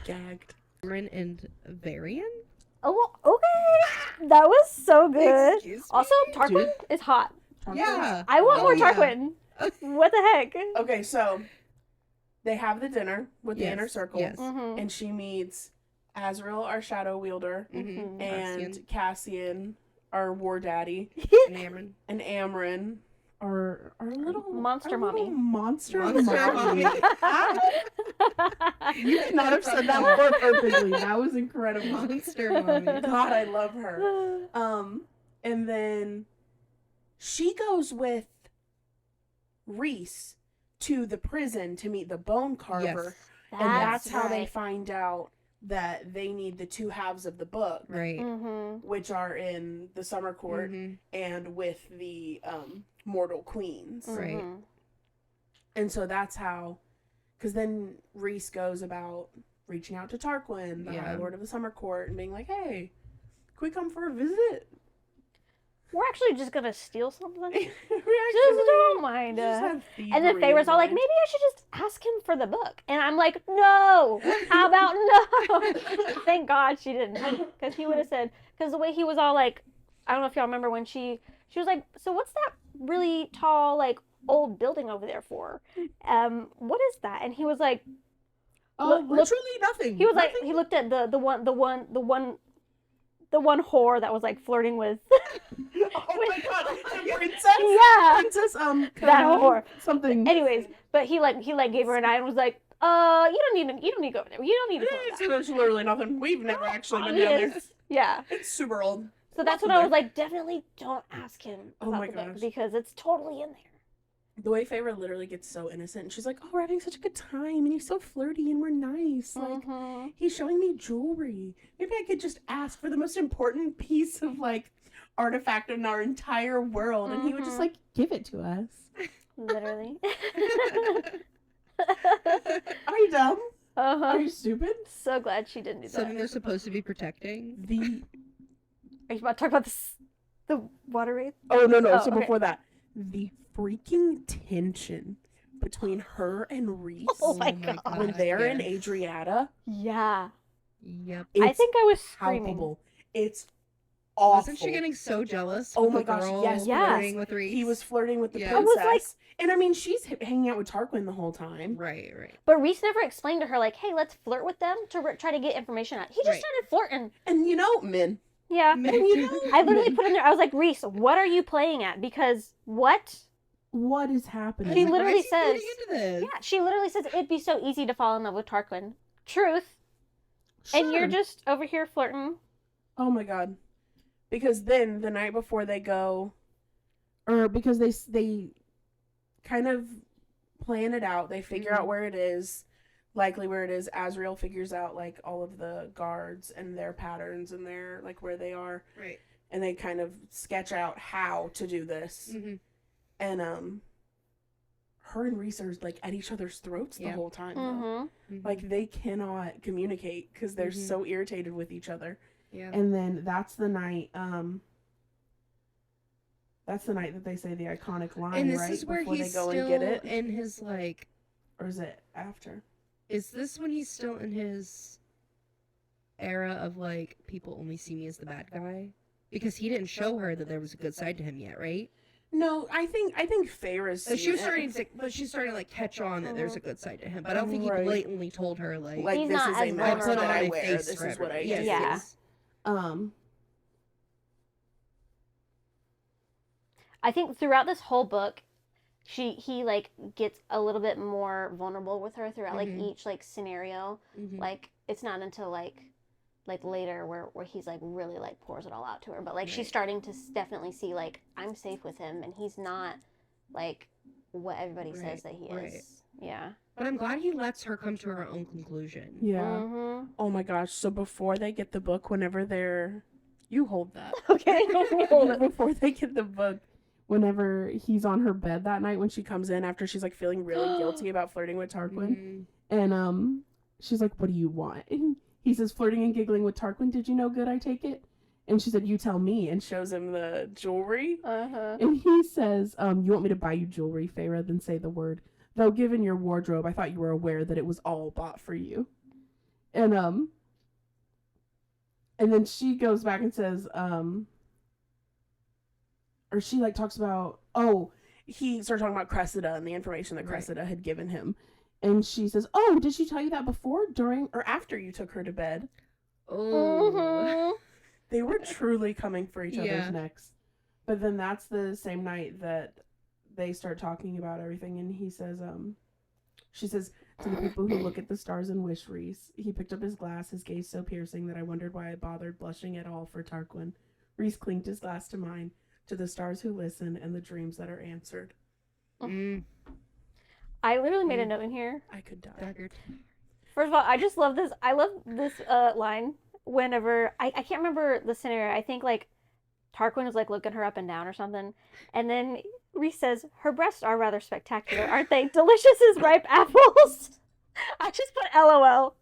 gagged. Cameron and Varian? Oh, okay. That was so good. Excuse me? Also, Tarquin is hot. Yeah. I want Oh, more yeah. Tarquin. What the heck? Okay, so they have the dinner with the Yes, inner circle, yes. Mm-hmm. and she meets Azrael, our shadow wielder, Mm-hmm. and Cassian, our war daddy, and Cameron. and Amryn, our little Monster our little mommy. monster Monster mommy. mommy. You could not have said that more perfectly. That was incredible. Monster mommy. God, I love her. And then she goes with Reese to the prison to meet the bone carver, Yes. and that's how they right. find out that they need the two halves of the book, Right. Mm-hmm. which are in the Summer Court Mhm. and with the mortal queens. Right. Mm-hmm. And so that's how, because then Reese goes about reaching out to Tarquin, the Yeah. High Lord of the Summer Court, and being like, "Hey, can we come for a visit?" We're actually just gonna steal something. We Just actually don't mind just us. have And then thievery Feyre's all like, in maybe I should just ask him for the book. And I'm like, no. How about no? Thank God she didn't. Because he would have said, because the way he was all like, I don't know if y'all remember when she was like, so what's that really tall, like, old building over there for? What is that? And he was like, mind. look- Literally nothing. he was like, Nothing. he looked at the one whore that was like flirting with. Oh my God, the princess. Yeah. Princess. That whore. Something. Anyways, but he gave her an eye and was like, you don't need to go over there. You don't need to go over It's there. there's literally nothing. We've never actually been down there. Yes. Yeah. It's super old. So that's when I was like, definitely don't ask him Oh about my the book gosh. because it's totally in there. The way Feyre literally gets so innocent, and she's like, "Oh, we're having such a good time, and he's so flirty, and we're nice. Like, Mhm. he's showing me jewelry. Maybe I could just ask for the most important piece of like artifact in our entire world, and he would just Mhm. like give it to us. Literally. Are you dumb? Are Uh-huh. you stupid? So glad she didn't do Something that. they're supposed to be protecting. The Are you about to talk about the water wraith? oh no. Oh, So okay. before that, the freaking tension between her and Reese Oh my God. when they're in yes. Adriata. Yeah. Yep. I It's think I was screaming. palpable. It's awful. Wasn't she getting so jealous? Oh with my the gosh, girl yes, flirting with Reese? He was flirting with the Yeah. I was princess. like- and I mean, she's hanging out with Tarquin the whole time. Right, right. But Reese never explained to her, like, hey, let's flirt with them to try to get information out. He just Right. started flirting. And you know, men. Yeah. And you know, I literally men, put in there, I was like, Reese, what are you playing at? Because what? what is happening? She Why literally is he getting says- into this? Yeah, she literally says it'd be so easy to fall in love with Tarquin. Truth. And you're Sure. just over here flirting. Oh my god. Because then the night before they go, or because they kind of plan it out. They figure out where it is. likely where it is. Azriel figures out like all of the guards and their patterns and their like where they are, Right. and they kind of sketch out how to do this. Mm-hmm. And her and Reese are like at each other's throats the Yeah. whole time. Though. Mm-hmm. Like they cannot communicate because they're Mhm. so irritated with each other. Yeah. And then that's the night. That's the night that they say the iconic line, And this right? is where Before he's they go still and get it, in his like. or is it after? Is this when he's still in his era of like people only see me as the bad guy? Because he didn't show her that there was a good side to him yet, right? No, I think Feyre's. But she was seen starting to like catch on that there's a good side to him. But I don't think he Right. blatantly told her like, like He's this not is as a mask vulnerable. that I a wear. face This for is what I everybody. do. Yes, Yeah. yes. I think throughout this whole book, he like gets a little bit more vulnerable with her throughout like Mhm. each like scenario. Mhm. Like it's not until like later where he's like really like pours it all out to her, but like she's Right. starting to definitely see like I'm safe with him and he's not like what everybody says Right, that he right. is. Yeah. But I'm glad he lets her come to her own conclusion. Yeah. Mm-hmm. Oh my gosh! So before they get the book, whenever they're, you hold that. Okay. Hold it. Before they get the book, whenever he's on her bed that night when she comes in after she's like feeling really guilty about flirting with Tarquin, Mhm. and she's like, "What do you want?" And he says, "Flirting and giggling with Tarquin. Did you know good? I take it." And she said, "You tell me," and shows him the jewelry. Uh-huh. And he says, "You want me to buy you jewelry, Feyre, then say the word. Though given your wardrobe, I thought you were aware that it was all bought for you." And then she goes back and says, or she like talks about, he started talking about Cressida and the information that Right. Cressida had given him. And she says, "Oh, did she tell you that before, during, or after you took her to bed?" Oh. Mhm. They were truly coming for each Yeah. other's necks. But then that's the same night that they start talking about everything, and he says, she says, "To the people who look at the stars and wish, Reese." He picked up his glass, his gaze so piercing that I wondered why I bothered blushing at all for Tarquin. Reese clinked his glass to mine, to the stars who listen and the dreams that are answered. Mm. I literally made a note in here. I could die. Dagger. First of all, I just love this. I love this line. Whenever I can't remember the scenario. I think like Tarquin is like looking her up and down or something, and then Reese says, "Her breasts are rather spectacular, aren't they? Delicious as ripe apples." I just put LOL.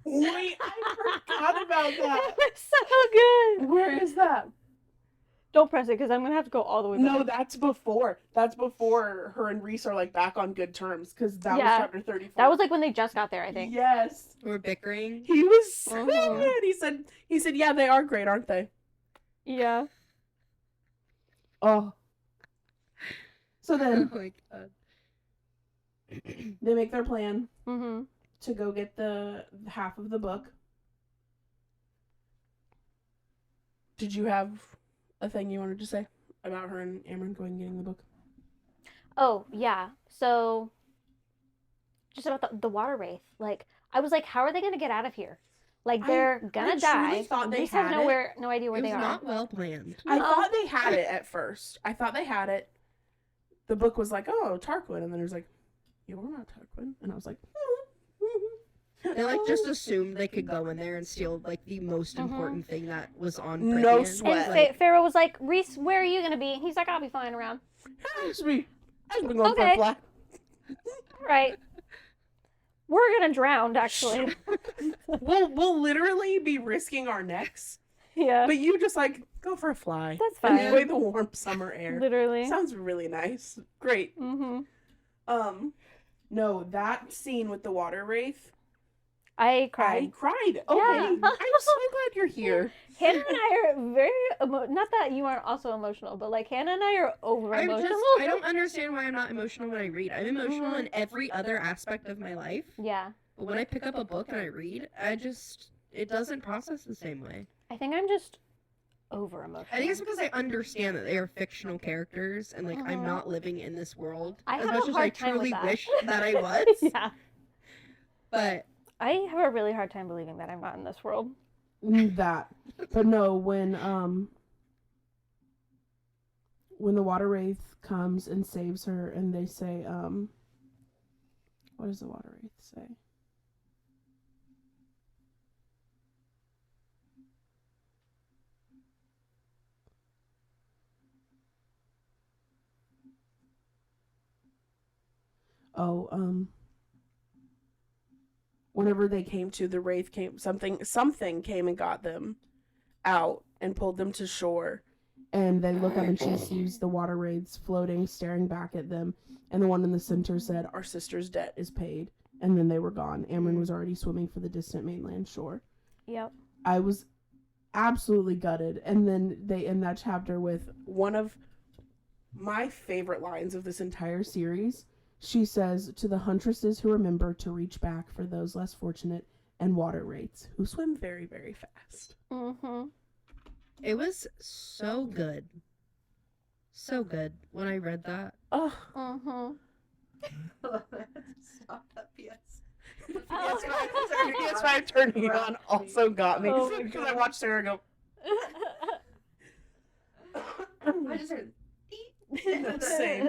Wait, I forgot about that. It was so good. Where is that? Don't press it because I'm gonna have to go all the way back. No, that's before. That's before her and Reese are like back on good terms, because that Yeah. was chapter 34. That was like when they just got there, I think. Yes. We're bickering. He was so Mhm. good. He said, "Yeah, they are great, aren't they?" Yeah. Oh. So Oh then my god. they make their plan Mm-hmm. to go get the half of the book. Did you have a thing you wanted to say about her and Amryn going and getting the book? Oh yeah. So just about the water wraith. Like I was like, how are they gonna get out of here? Like they're gonna I truly die. thought they Reese has had it. no idea where It was they are. not well planned. I No. thought they had it at first. I thought they had it. The book was like, "Oh, Tarquin," and then it was like, "You're not Tarquin," and I was like, They like just assumed they could go in there and steal like the most Mhm. important thing that was on. No Prythian. sweat. And Like, Pharaoh was like, Reese, where are you gonna be? He's like, I'll be flying around. "Ask me. I've been going Okay. for a fly." Right. We're gonna drown, actually. We'll literally be risking our necks, Yeah. but you just like go for a fly. That's fine. Enjoy the warm summer air. Literally. Sounds really nice. Great. Mm-hmm. No, that scene with the water wraith, I I cried. cried. Okay, Yeah. I'm so glad you're here. Hannah and I are very not that you aren't also emotional, but like Hannah and I are over I emotional. don't understand why I'm not emotional when I read. I'm emotional in every other aspect of my life. Yeah. But when I pick up a book and I read, it doesn't process the same way. I think I'm just over emotional. I think it's because I understand that they are fictional characters and like I'm Mhm. not living in this world I as have a much as I hard time with truly that. wish that I was. Yeah. But I have a really hard time believing that I'm not in this world. That, but no, when the water wraith comes and saves her, and they say, what does the water wraith say? whenever they came to, the wraith came, something came and got them out and pulled them to shore. And they look up and she sees the water wraiths floating, staring back at them. And the one in the center said, "Our sister's debt is paid." And then they were gone. Amryn was already swimming for the distant mainland shore. Yep. I was absolutely gutted. And then they end that chapter with one of my favorite lines of this entire series. She says, "To the huntresses who remember to reach back for those less fortunate, and water wraiths who swim very, very fast." Mm-hmm. It was so good. So good when I read that. Oh, Mm-hmm. Stop that PS. PS5 turning it on also got me. Oh my Because I God. watched Sarah go, I just heard. same.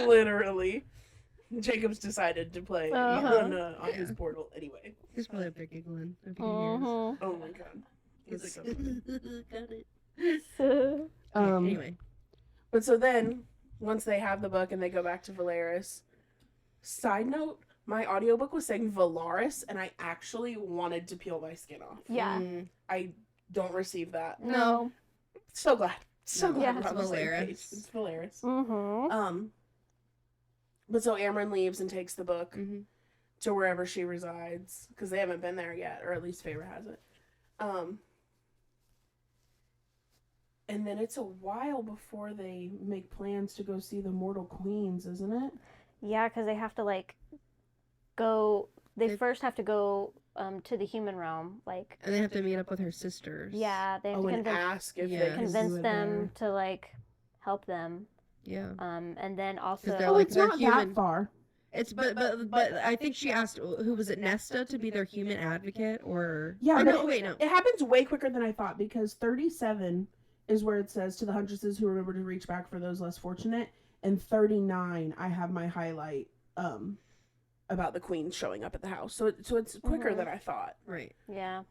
Literally. Jacob's decided to play on his portal anyway. He's probably up there giggling. If you can hear Mm-hmm. Oh my god. us. He's like, Got it. So, Anyway. But so then, once they have the book and they go back to Valeris, side note, my audiobook was saying Valaris, and I actually wanted to peel my skin off. yeah. Mm, I don't receive that. No. So glad. So No, glad Yeah. we're it's on the same Valeris. page. It's Valeris. Mm-hmm. But so Amryn leaves and takes the book mhm. to wherever she resides, because they haven't been there yet, or at least Feyre hasn't. And then it's a while before they make plans to go see the Mortal Queens, isn't it? Yeah, because they have to like go. They They- first have to go to the human realm. Like, And they have to meet up with her sisters. yeah, they have Oh, to and ask if Yeah. they can convince do it them there. to like help them. Yeah. And then also they're Oh, like, it's they're not human. that far. It's but I think she asked who was it, Nesta, to be their human advocate, or Yeah, or but no, wait, no. It happens way quicker than I thought, because 37 is where it says, "To the huntresses who remember to reach back for those less fortunate," and 39 I have my highlight about the queen showing up at the house. So it's quicker Mhm. than I thought. Right. yeah.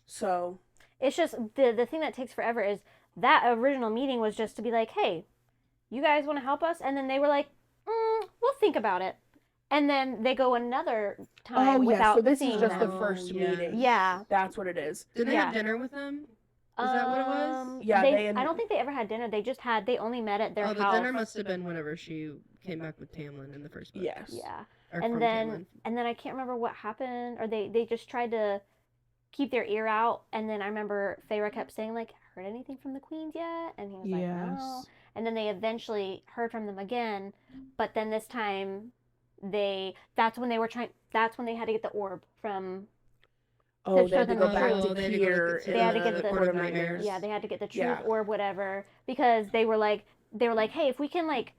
So It's just the thing that takes forever is that original meeting was just to be like, hey, you guys want to help us? And then they were like, we'll think about it. And then they go another time without so this seeing is just them. the first yeah. meeting. Yeah. That's what it is. Did they Yeah. have dinner with them? Is that what it was? Yeah, they, they I don't think they ever had dinner. They only met at their Oh, the house. dinner must have been whenever she came back with Tamlin in the first book. Yes. Yeah. Or And from then Tamlin. and then I can't remember what happened, or they just tried to keep their ear out. And then I remember Feyre kept saying like, heard anything from the queens yet? And he was like, no. Yes. And then they eventually heard from them again, but then this time that's when they had to get the orb from Oh, To they had to show go them back the to truth. Kier. They had to in get the Court of Nightmares. yeah, they had to get the truth Yeah. orb, whatever, because they were like, hey, if we can like,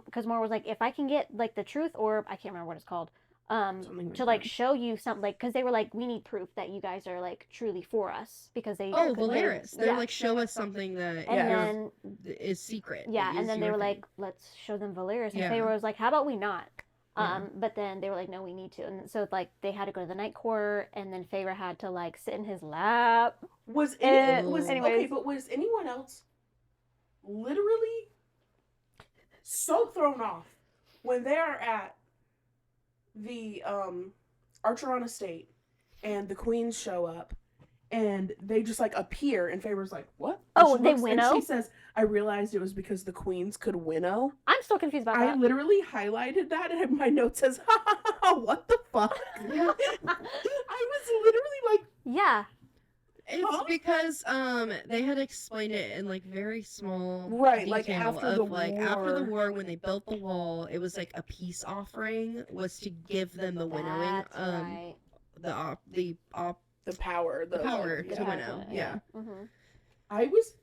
because Mor was like, if I can get like the truth orb, I can't remember what it's called, Something to like show you something, like, because they were like, we need proof that you guys are like truly for us, because they Oh, they- Valeris. They're yeah. like, show us something that and Yeah. then is secret. yeah, is and then they your were thing. like, let's show them Valeris, and Yeah. Feyre was like, how about we not? Yeah. But then they were like, no, we need to, and so like they had to go to the night court, and then Feyre had to like sit in his lap. Was anyways. okay, but was anyone else literally so thrown off when they are at the Archeron estate and the queens show up and they just like appear and Feyre's like, what? Oh, And she they looks- winnow? And she says, I realized it was because the queens could winnow. I'm still confused about I that. literally highlighted that and my note says, ha ha ha, ha, what the fuck? I was literally like, Yeah, It's Huh? because they had explained it in like very small Right, like, detail after of the like after the war. war when they built the wall, it was like a peace offering was to give them the winnowing that's right. the power. The power yeah. to winnow. Yeah. Mm-hmm. I was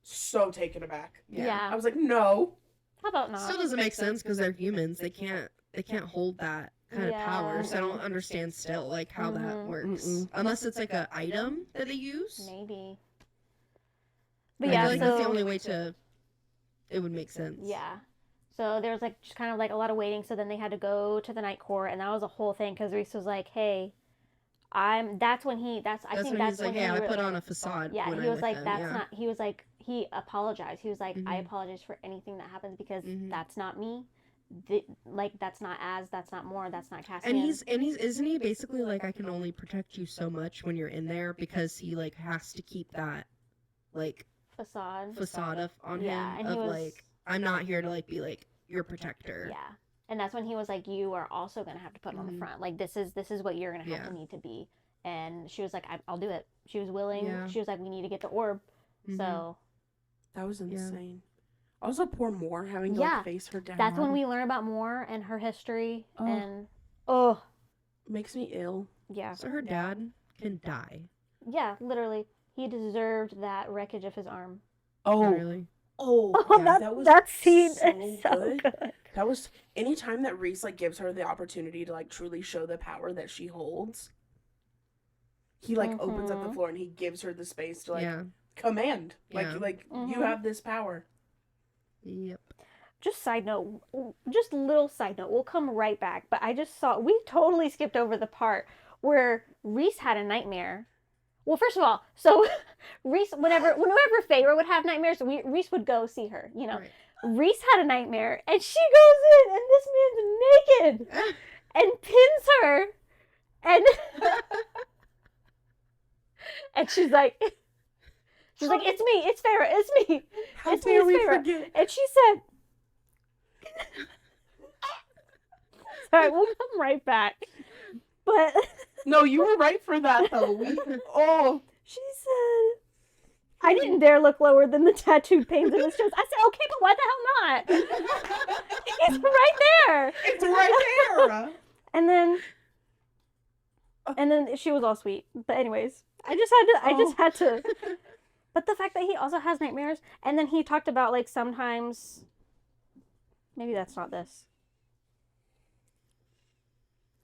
so taken aback. Yeah. I was like, no. How about not? Still doesn't make sense because they're humans. They can't hold that kind of power. So I don't understand still like how that Mhm. works. Mm-mm. Unless it's like a item that they use. Maybe. But I yeah, feel like so that's the only way it would make sense. yeah. So there was like just kind of like a lot of waiting. So then they had to go to the night court, and that was a whole thing because Reese was like, "Hey, That's when he. I think when that's he's like, when hey, he I re- put on a facade. Yeah, when he I'm was with like, them. that's Yeah. not. He was like, he apologized. He was like, I Mhm. apologize for anything that happens because Mhm. that's not me. like that's not more, that's not Cassian. And he's isn't he basically like, I can only protect you so much when you're in there, because he like has to keep that like facade. on Yeah, him and of he was like, I'm not here to like be like your protector. yeah. And that's when he was like, you are also gonna have to put him on the front. Like this is what you're gonna have to need to be. And she was like, I'll do it. She was willing. Yeah. She was like, we need to get the orb. So That was insane. Also, poor Moore having to Yeah. like, face her dad. that's when we learn about Moore and her history. Oh. And makes me ill. yeah, So her dad can die. yeah, literally, he deserved that wreckage of his arm. Oh, Really? oh, yeah, that was that scene so is so good. That was anytime that Reese like gives her the opportunity to like truly show the power that she holds. He like opens up the floor and he gives her the space to like command. Yeah. Like you have this power. Yep. Just side note, just little side note. We'll come right back. But I just saw we totally skipped over the part where Reese had a nightmare. Well, first of all, so Reese, whenever Feyre would have nightmares, Reese would go see her. You know, Right. Reese had a nightmare, and she goes in, and this man's naked and pins her, and and she's like, it's me, it's Feyre, it's me, How it's me, dare it's we Feyre. forget? And she said, sorry, we'll come right back. But No, you were right for that though. Oh, she said, I didn't dare look lower than the tattooed pains in his chest. I said, okay, but why the hell not? It's right there. it's right there. And then she was all sweet. But anyways, I just had to. But the fact that he also has nightmares, and then he talked about like sometimes, maybe that's not this.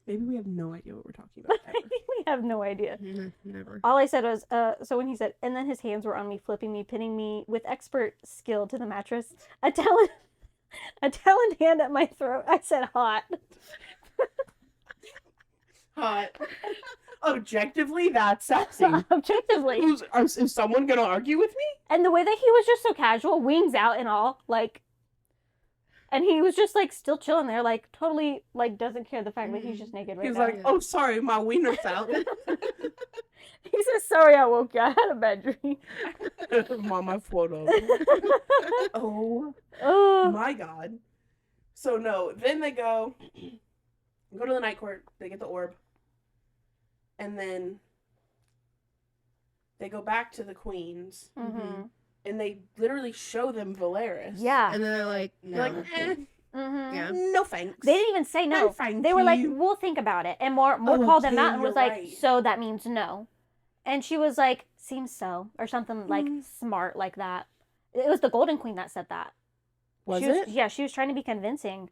Maybe we have no idea what we're talking about. We have no idea. Never. All I said was, so when he said, and then his hands were on me, flipping me, pinning me with expert skill to the mattress, a talent hand at my throat. I said, hot. Hot. Objectively, that's sexy. Objectively. Is someone gonna argue with me? And the way that he was just so casual, wings out and all, like, and he was just like still chilling there, like totally like doesn't care the fact that he's just naked right He's now. like, oh, sorry, my wiener's out. He says, sorry, I woke you. I had a bad dream. Mama photo. Oh Oh, my god. So no, then they go to the night court, they get the orb. And then they go back to the queens and they literally show them Valeris. yeah. And then they're like, no. They're like, Yeah. no thanks. They didn't even say no. No, thank They were like, you. we'll think about it. And more called them out and was you're like, right. so that means no. And she was like, seems so, or something like smart like that. It was the Golden Queen that said that. Was She it? Yeah, she was trying to be convincing.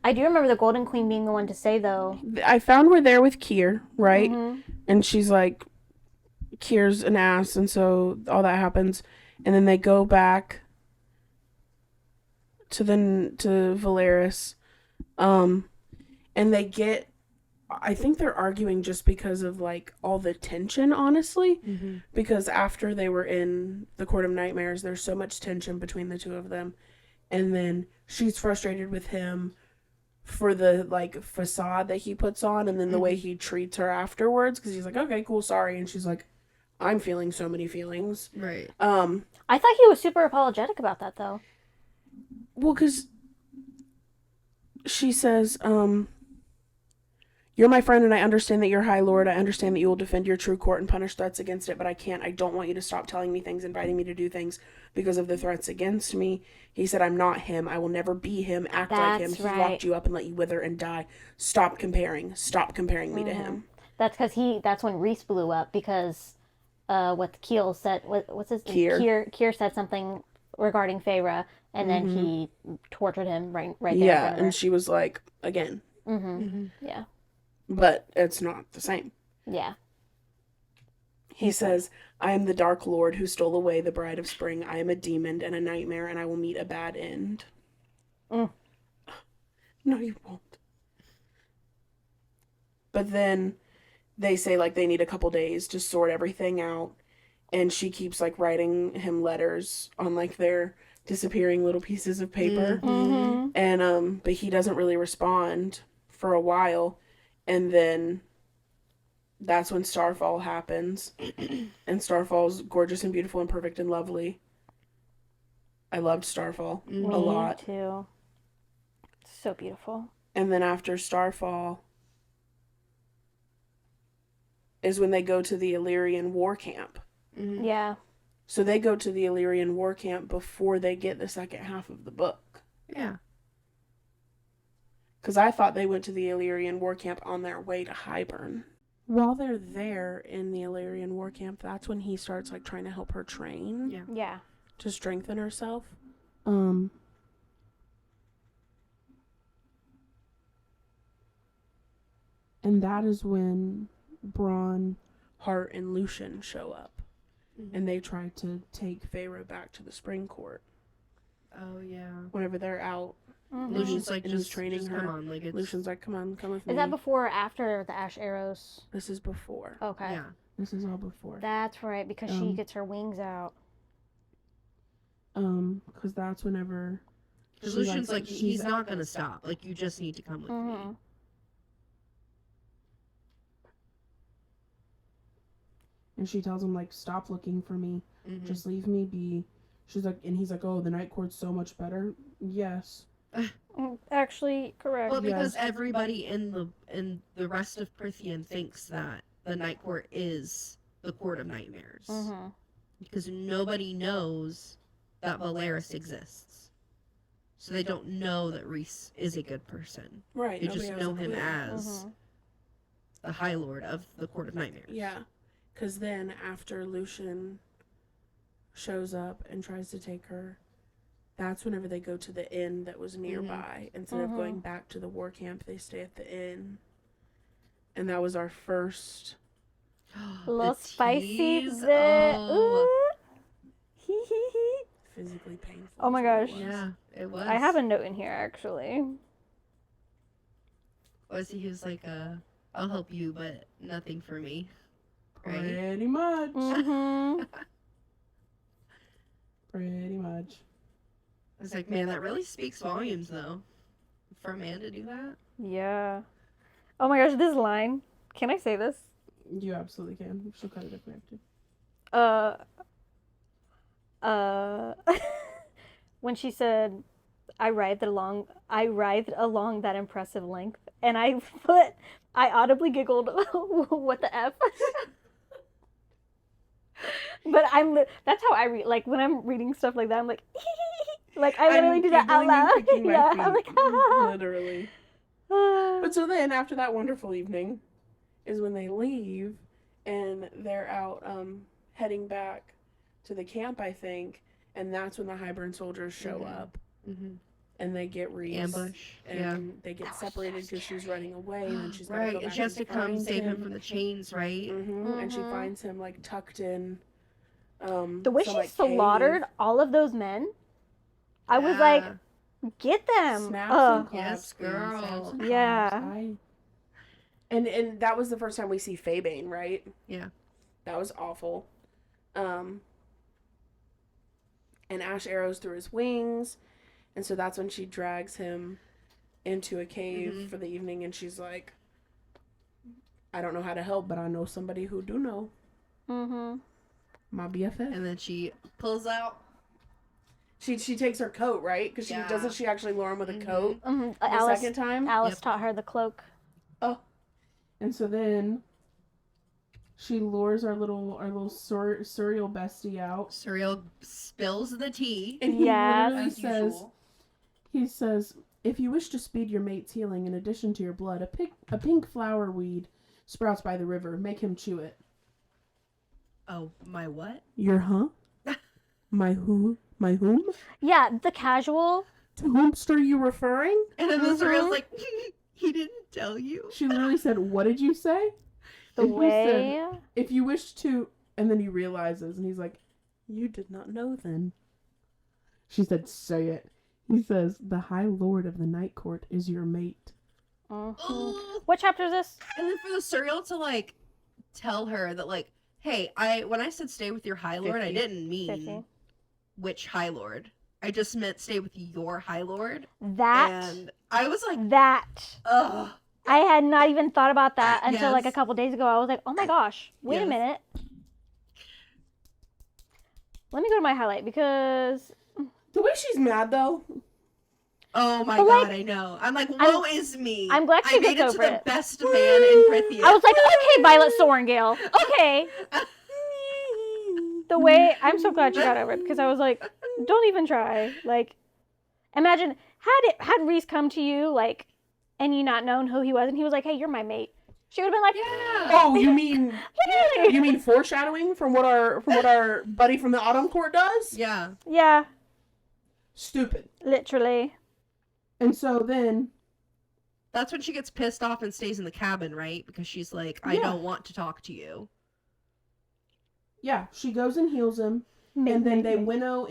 I do remember the Golden Queen being the one to say, though. I found her there with Kier, right? Mhm. And she's like, Kier's an ass, and so all that happens. And then they go back to Valeris, and they get. I think they're arguing just because of like all the tension, honestly. Because after they were in the Court of Nightmares, there's so much tension between the two of them, and then she's frustrated with him for the like facade that he puts on, and then the way he treats her afterwards. Because he's like, okay, cool, sorry, and she's like, I'm feeling so many feelings. Right. I thought he was super apologetic about that, though. Well, because she says, you're my friend and I understand that you're High Lord. I understand that you will defend your true court and punish threats against it, but I can't. I don't want you to stop telling me things, inviting me to do things because of the threats against me. He said, I'm not him. I will never be him. Act like him. That's He right. locked you up and let you wither and die. Stop comparing. Stop comparing me to him. That's because that's when Reese blew up because what Keel said, what's his Kier. Kier said something regarding Feyre, and then he tortured him right there. in Yeah, front of her. and she was like, again. Yeah. But it's not the same. Yeah. He says, I am the Dark Lord who stole away the Bride of Spring. I am a demon and a nightmare, and I will meet a bad end. No, you won't. But then they say, like, they need a couple days to sort everything out. And she keeps, like, writing him letters on, like, their disappearing little pieces of paper. Mm-hmm. And but he doesn't really respond for a while, and then that's when Starfall happens. And Starfall's gorgeous and beautiful and perfect and lovely. I loved Starfall Me a lot. too. So beautiful. And then after Starfall is when they go to the Illyrian war camp. Mhm. Yeah. So they go to the Illyrian war camp before they get the second half of the book. Yeah. Because I thought they went to the Illyrian war camp on their way to Hybern. While they're there in the Illyrian war camp, that's when he starts like trying to help her train Yeah. Yeah. to strengthen herself. And that is when Bronn, Hart, and Lucian show up. Mhm. And they try to take Feyre back to the Spring Court. Oh yeah. Whenever they're out, Mhm. Lucian's like And he's just training just her. Come on, like it's Lucian's like, come with me. Is that before or after the ash arrows? This is before. Okay. Yeah. This is all before. That's right, because she Um, gets her wings out. Because that's whenever. Because she, Lucian's like she's- he's not gonna stop. Like you just need to come with Mm-hmm. me. And she tells him like, stop looking for me. Mhm. Just leave me be. She's like, and he's like, oh, the Night Court's so much better. Yes. Actually, correct. Well, because Yeah. everybody in the rest of Prithian thinks that the Night Court is the Court of Nightmares. Mm-hmm. Because nobody knows that Valeris exists. So they don't know that Rhys is a good person. Right. They just know him as Mm-hmm. the High Lord of the Court of Nightmares. Yeah. Because then after Lucian shows up and tries to take her, that's whenever they go to the inn that was nearby. Instead of Mhm. going back to the war camp, they stay at the inn. And that was our first. A little The spicy tease, bit. oh, Hee hee hee. Physically painful. Oh my is what it gosh. was. yeah, it was. I have a note in here actually. Was he was like, I'll help you, but nothing for me. Right? Pretty much. Mm-hmm. Pretty much. I was like, man, that really speaks volumes, though, for a man to do that. Yeah. Oh my gosh, this line. Can I say this? You absolutely can. She'll cut it if we have to. When she said, I writhed along that impressive length," and I audibly giggled, "What the f?" But that's how I read. Like when I'm reading stuff like that, I'm like, like I literally do that out giggling and loud. kicking my Yeah, feet. I'm like, Literally. But so then, after that wonderful evening, is when they leave, and they're out heading back to the camp, I think, and that's when the Hybern soldiers show Mhm. up, Mm-hmm. and they get Rhys, Ambush. and Yeah. they get That was separated so because she's running away, and then she's gotta Right, go and back she has to come find save him from the chains, right? And she Mhm. finds him like tucked in. the way some, she like, slaughtered cave. all of those men, I was like, get them. Snaps Ugh. and claps, Yes, girl. snaps and Yeah. claps. And that was the first time we see Faebane, right? Yeah. That was awful. And Ash arrows through his wings, and so that's when she drags him into a cave Mhm. for the evening, and she's like, I don't know how to help, but I know somebody who do know. Mm-hmm. My BFF. And then she pulls out. She takes her coat, right? Because Yeah. doesn't she actually lure him with a Mhm. coat Mm-hmm. the Alice, second time? Alice Yep. taught her the cloak. And so then she lures our little surreal bestie out. Surreal spills the tea. And he Yes. literally As says, usual. he says, if you wish to speed your mate's healing in addition to your blood, a pink flower weed sprouts by the river. Make him chew it. Oh, my what? Your huh? My who? My whom? Yeah, the casual. To whomst are you referring? And then the Mhm. Surreal's like, he didn't tell you. She literally said, what did you say? The And he said, way. if you wish to, and then he realizes, and he's like, you did not know then. She said, say it. He says, the High Lord of the Night Court is your mate. Mhm. Ooh. What chapter is this? And then for the Surreal to like tell her that like, hey, when I said stay with your High Lord, I 50. didn't mean 50. which High Lord. I just meant stay with your High Lord. That And I was like, that ugh. I had not even thought about that until like a Yes. couple days ago. I was like, oh my gosh, wait a Yes. minute. Let me go to my highlight because The way she's mad though. Oh my But, god, like, I know. I'm like, woe is me. I'm glad she I made gets it to over the it. best man in Prithia. I was like, okay, Violet Sorengale. Okay. The way I'm so glad she got over it because I was like, don't even try. Like, imagine had Reese come to you like, and you not known who he was, and he was like, hey, you're my mate. She would have been like, Yeah. Oh, you mean literally. foreshadowing from what our buddy from the Autumn Court does? Yeah. Yeah, Stupid. literally. And so then That's when she gets pissed off and stays in the cabin, right? Because she's like, I Yeah. don't want to talk to you. yeah, she goes and heals him, and then they winnow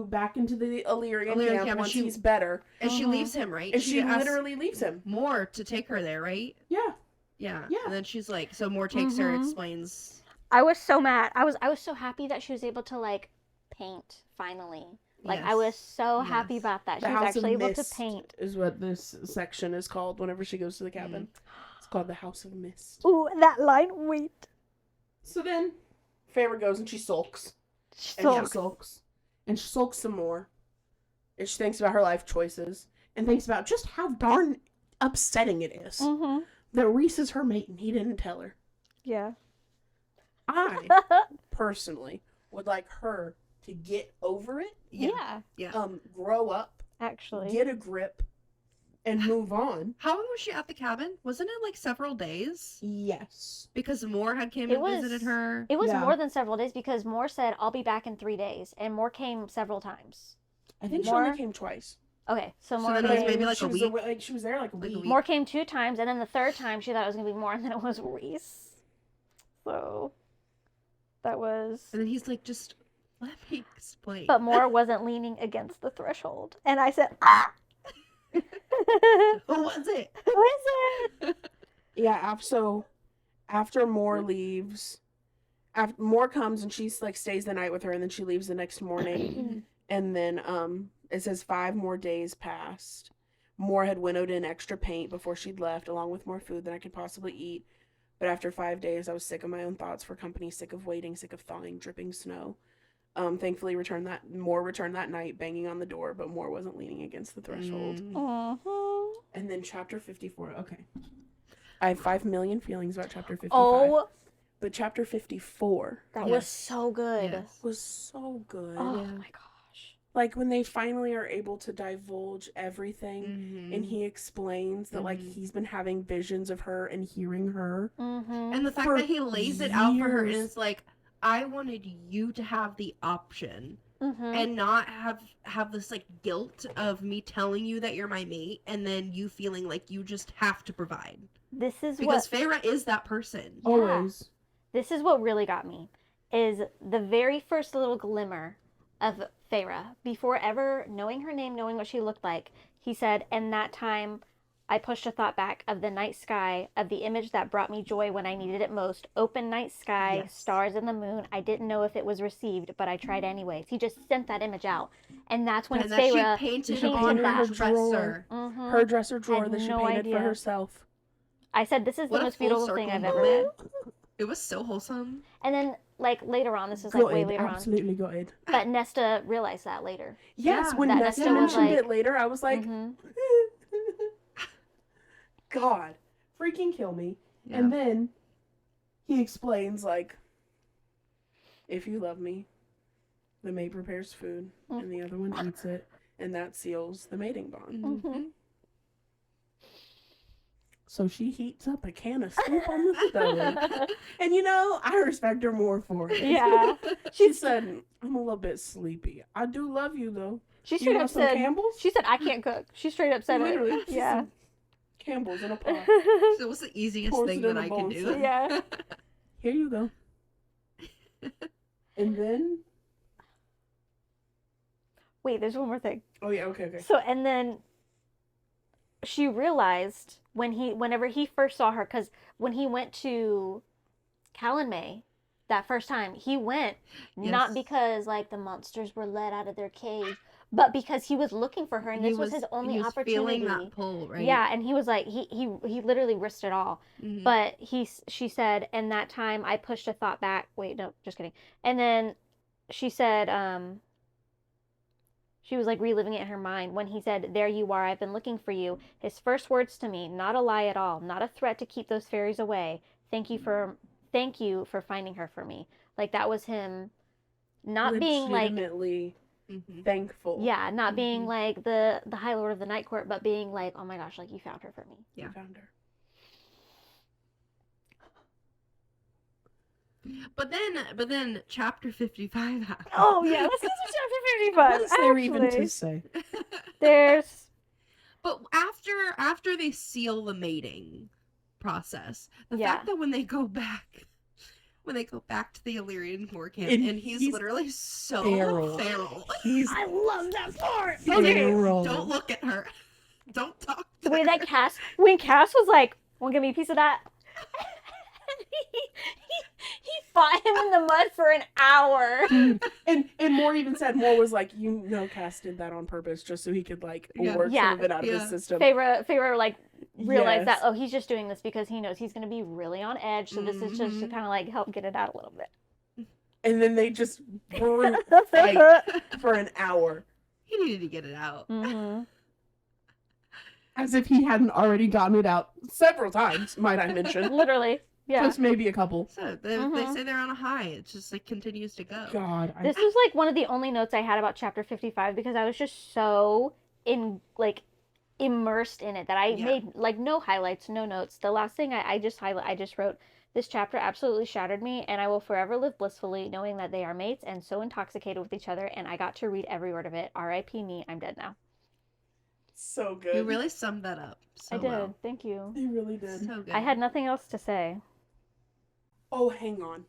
back into the Illyrian Illyrian camp camp, once and she- he's better, And she Mhm. leaves him, right? and she asks literally leaves him. Moore to take her there, right? Yeah. Yeah. Yeah. And then she's like, so Moore takes her, Mhm. explains. I was so mad. I was so happy that she was able to like paint finally. Like I was Yes. so happy Yes. about that. She The was House of actually able to Mist paint. is what this section is called whenever she goes to the cabin. It's called the House of Mist. Ooh, that line. Wait. So then Feyre goes and she sulks. And So she sulks. And she sulks some more. And she thinks about her life choices. And thinks about just how darn upsetting it is Mhm. that Reese is her mate and he didn't tell her. Yeah. I personally would like her to get over it, Yeah. grow up, Actually. get a grip, and move on. How long was she at the cabin? Wasn't it like several days? Yes. Because Moore had came It and was- visited her. It was Yeah. more than several days because Moore said, I'll be back in 3 days. And Moore came several times. I think she More? only came twice. Okay, so So Moore then it was came, maybe like she a was week. she was there like a week. Moore came 2 times, and then the third time she thought it was going to be more, and then it was Reese. So that was. And then he's like, just let me explain. But Moore wasn't leaning against the threshold. And I said, ah! Who was it? Who is it? Yeah, so after Moore leaves, after Moore comes and she's like stays the night with her, and then she leaves the next morning, and then it says 5 more days passed. Moore had winnowed in extra paint before she'd left, along with more food than I could possibly eat. But after 5 days, I was sick of my own thoughts for company, sick of waiting, sick of thawing, dripping snow. Thankfully, Moore returned that night, banging on the door, but Moore wasn't leaning against the threshold. Mm. Mhm. And then chapter 54. Okay. I have 5 million feelings about chapter 55. Oh, But chapter 54 that was Yes. so good. Yes. was so good. Oh Yeah. my gosh. Like when they finally are able to divulge everything, Mhm. and he explains that like Mhm. he's been having visions of her and hearing her. Mm-hmm. And the fact For that he lays it out for her and years. is like, I wanted you to have the option Mm-hmm. and not have this like guilt of me telling you that you're my mate and then you feeling like you just have to provide. This is Because what Feyre is that person. Yeah. Always. this is what really got me is the very first little glimmer of Feyre before ever knowing her name, knowing what she looked like. He said, "And that time I pushed a thought back of the night sky, of the image that brought me joy when I needed it most. Open night sky, Yes. stars and the moon. I didn't know if it was received, but I tried anyways." He just sent that image out. And that's when And that Feyre she painted painted on that. her dresser. Mhm. Her dresser drawer Had that she no painted idea. for herself. I said, this is What the a most full beautiful thing circle I've ever read. moment. It was so wholesome. And then, like, later on, this is, like, way Gutted, later absolutely gutted. on. But Nesta realized that later. Yes, Yeah, when that Nesta Nesta was mentioned like- it later, I was like, Mhm. God, freaking kill me. Yeah. And then he explains, like, if you love me, the maid prepares food, and the other one eats it, and that seals the mating bond. Mhm. So she heats up a can of soup on the stove. And you know, I respect her more for it. Yeah. She said, I'm a little bit sleepy. I do love you, though. She You straight want up some said, Campbell's? she said, I can't cook. She straight up said Literally. it. she Yeah. said, Campbell's in a pot. It was the easiest Pours thing it in that a I bowl could and do. said, Yeah. Here you go. And then, Wait, there's one more thing. oh yeah, okay. So, and then she realized whenever he first saw her, because when he went to Callan May that first time, he went not Yes. because like the monsters were let out of their cage, but because he was looking for her and He this was his only he was opportunity. feeling that pull, right? Yeah, and he was like, he literally risked it all. Mhm. But she said, and that time I pushed a thought back. Wait, no, just kidding. And then she said, she was like reliving it in her mind when he said, "There you are, I've been looking for you." His first words to me, not a lie at all, not a threat to keep those fairies away. Thank you for finding her for me. Like that was him not being like, legitimately Mhm. thankful. yeah, not being Mhm. like the High Lord of the Night Court, but being like, oh my gosh, like you found her for me. You found her. But then chapter 55 happened. Oh yeah, let's go to chapter What 55. is there even Actually, to say? there's But after they seal the mating process, the Yeah. fact that when they go back to the Illyrian core camp And and he's literally so feral. feral. He's I love that part. He's like, feral. don't look at her. Don't talk to The way her. that when Cass was like, "Want to give me a piece of that?" he fought him in the mud for an hour. Dude, and Moore even said, Moore was like, Cass did that on purpose just so he could like Yeah. work Yeah. some of it out of Yeah. his system. Feyre like realized Yes. that, oh, he's just doing this because he knows he's going to be really on edge, so this is just to Mhm. kind of like help get it out a little bit. And then they just brute fight for an hour. He needed to get it out. hmm As if he hadn't already gotten it out several times, might I mention. Literally, yeah. Just maybe a couple. So they Mhm. say they're on a high. It just like continues to go. God. This was like one of the only notes I had about chapter 55 because I was just so immersed in it that I Yeah. made like no highlights, no notes. The last thing I just wrote, this chapter absolutely shattered me, and I will forever live blissfully knowing that they are mates and so intoxicated with each other, and I got to read every word of it. R.I.P. me, I'm dead now. so good. You really summed that up so I did. well. Thank you. He really did. So good. I had nothing else to say. Oh, hang on.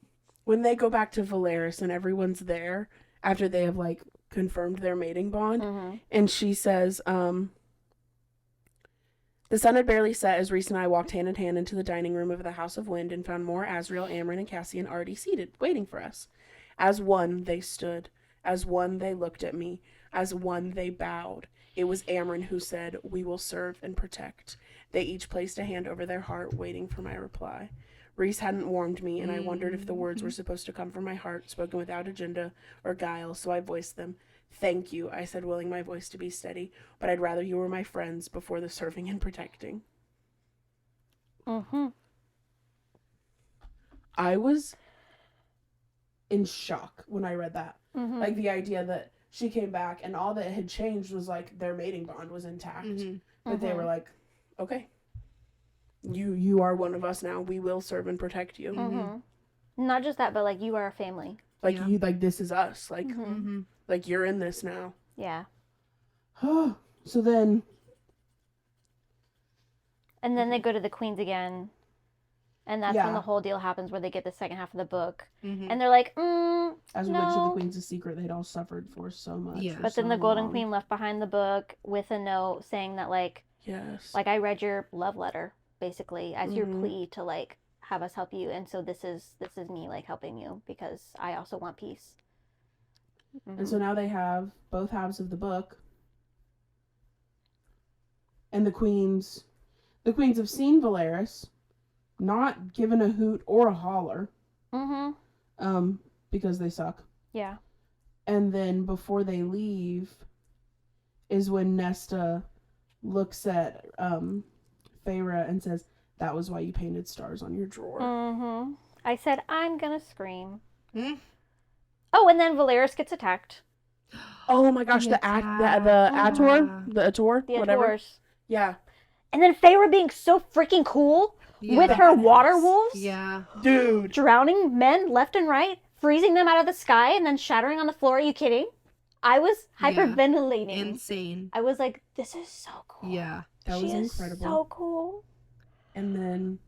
When they go back to Valeris and everyone's there after they have like confirmed their mating bond, Mm-hmm. and she says, the sun had barely set as Reese and I walked hand in hand into the dining room of the House of Wind and found more Azriel, Amryn, and Cassian already seated, waiting for us. As one they stood. As one they looked at me. As one they bowed. It was Amryn who said, "We will serve and protect." They each placed a hand over their heart, waiting for my reply. Reese hadn't warned me, and I wondered if the words were supposed to come from my heart, spoken without agenda or guile, so I voiced them. "Thank you," I said, willing my voice to be steady, "but I'd rather you were my friends before the serving and protecting." Mm-hmm. I was in shock when I read that. Mm-hmm. Like, the idea that she came back and all that had changed was, like, their mating bond was intact. Mhm. But they were like, okay, you are one of us now. We will serve and protect you. Mm-hmm. Not just that, but like you are a family. Like, Yeah. you, like, this is us. Like, Mm-hmm. Mhm. like, you're in this now. Yeah. So then, And then they go to the Queens again. And that's when Yeah. the whole deal happens where they get the second half of the book. Mhm. And they're like, as we went to the No. Queen's secret, they'd all suffered for so much. Yeah. for but then so the Golden long. Queen left behind the book with a note saying that like Yes. I read your love letter basically as your Mhm. plea to like have us help you, and so this is me like helping you because I also want peace. And so now they have both halves of the book. And the queens have seen Valeris, not given a hoot or a holler, because they suck. Yeah. And then before they leave is when Nesta looks at Feyre and says, "That was why you painted stars on your drawer." I said I'm gonna scream. Hmm? Oh, and then Valeris gets attacked. Oh my gosh, the Ator, The whatever. Ators. Yeah, And then Feyre being so freaking cool with her Badass. water wolves, Yeah. dude. drowning men left and right, freezing them out of the sky, and then shattering on the floor. Are you kidding? I was Yeah. hyperventilating. Insane. I was like, this is so cool. Yeah. That She was is incredible. so cool. And then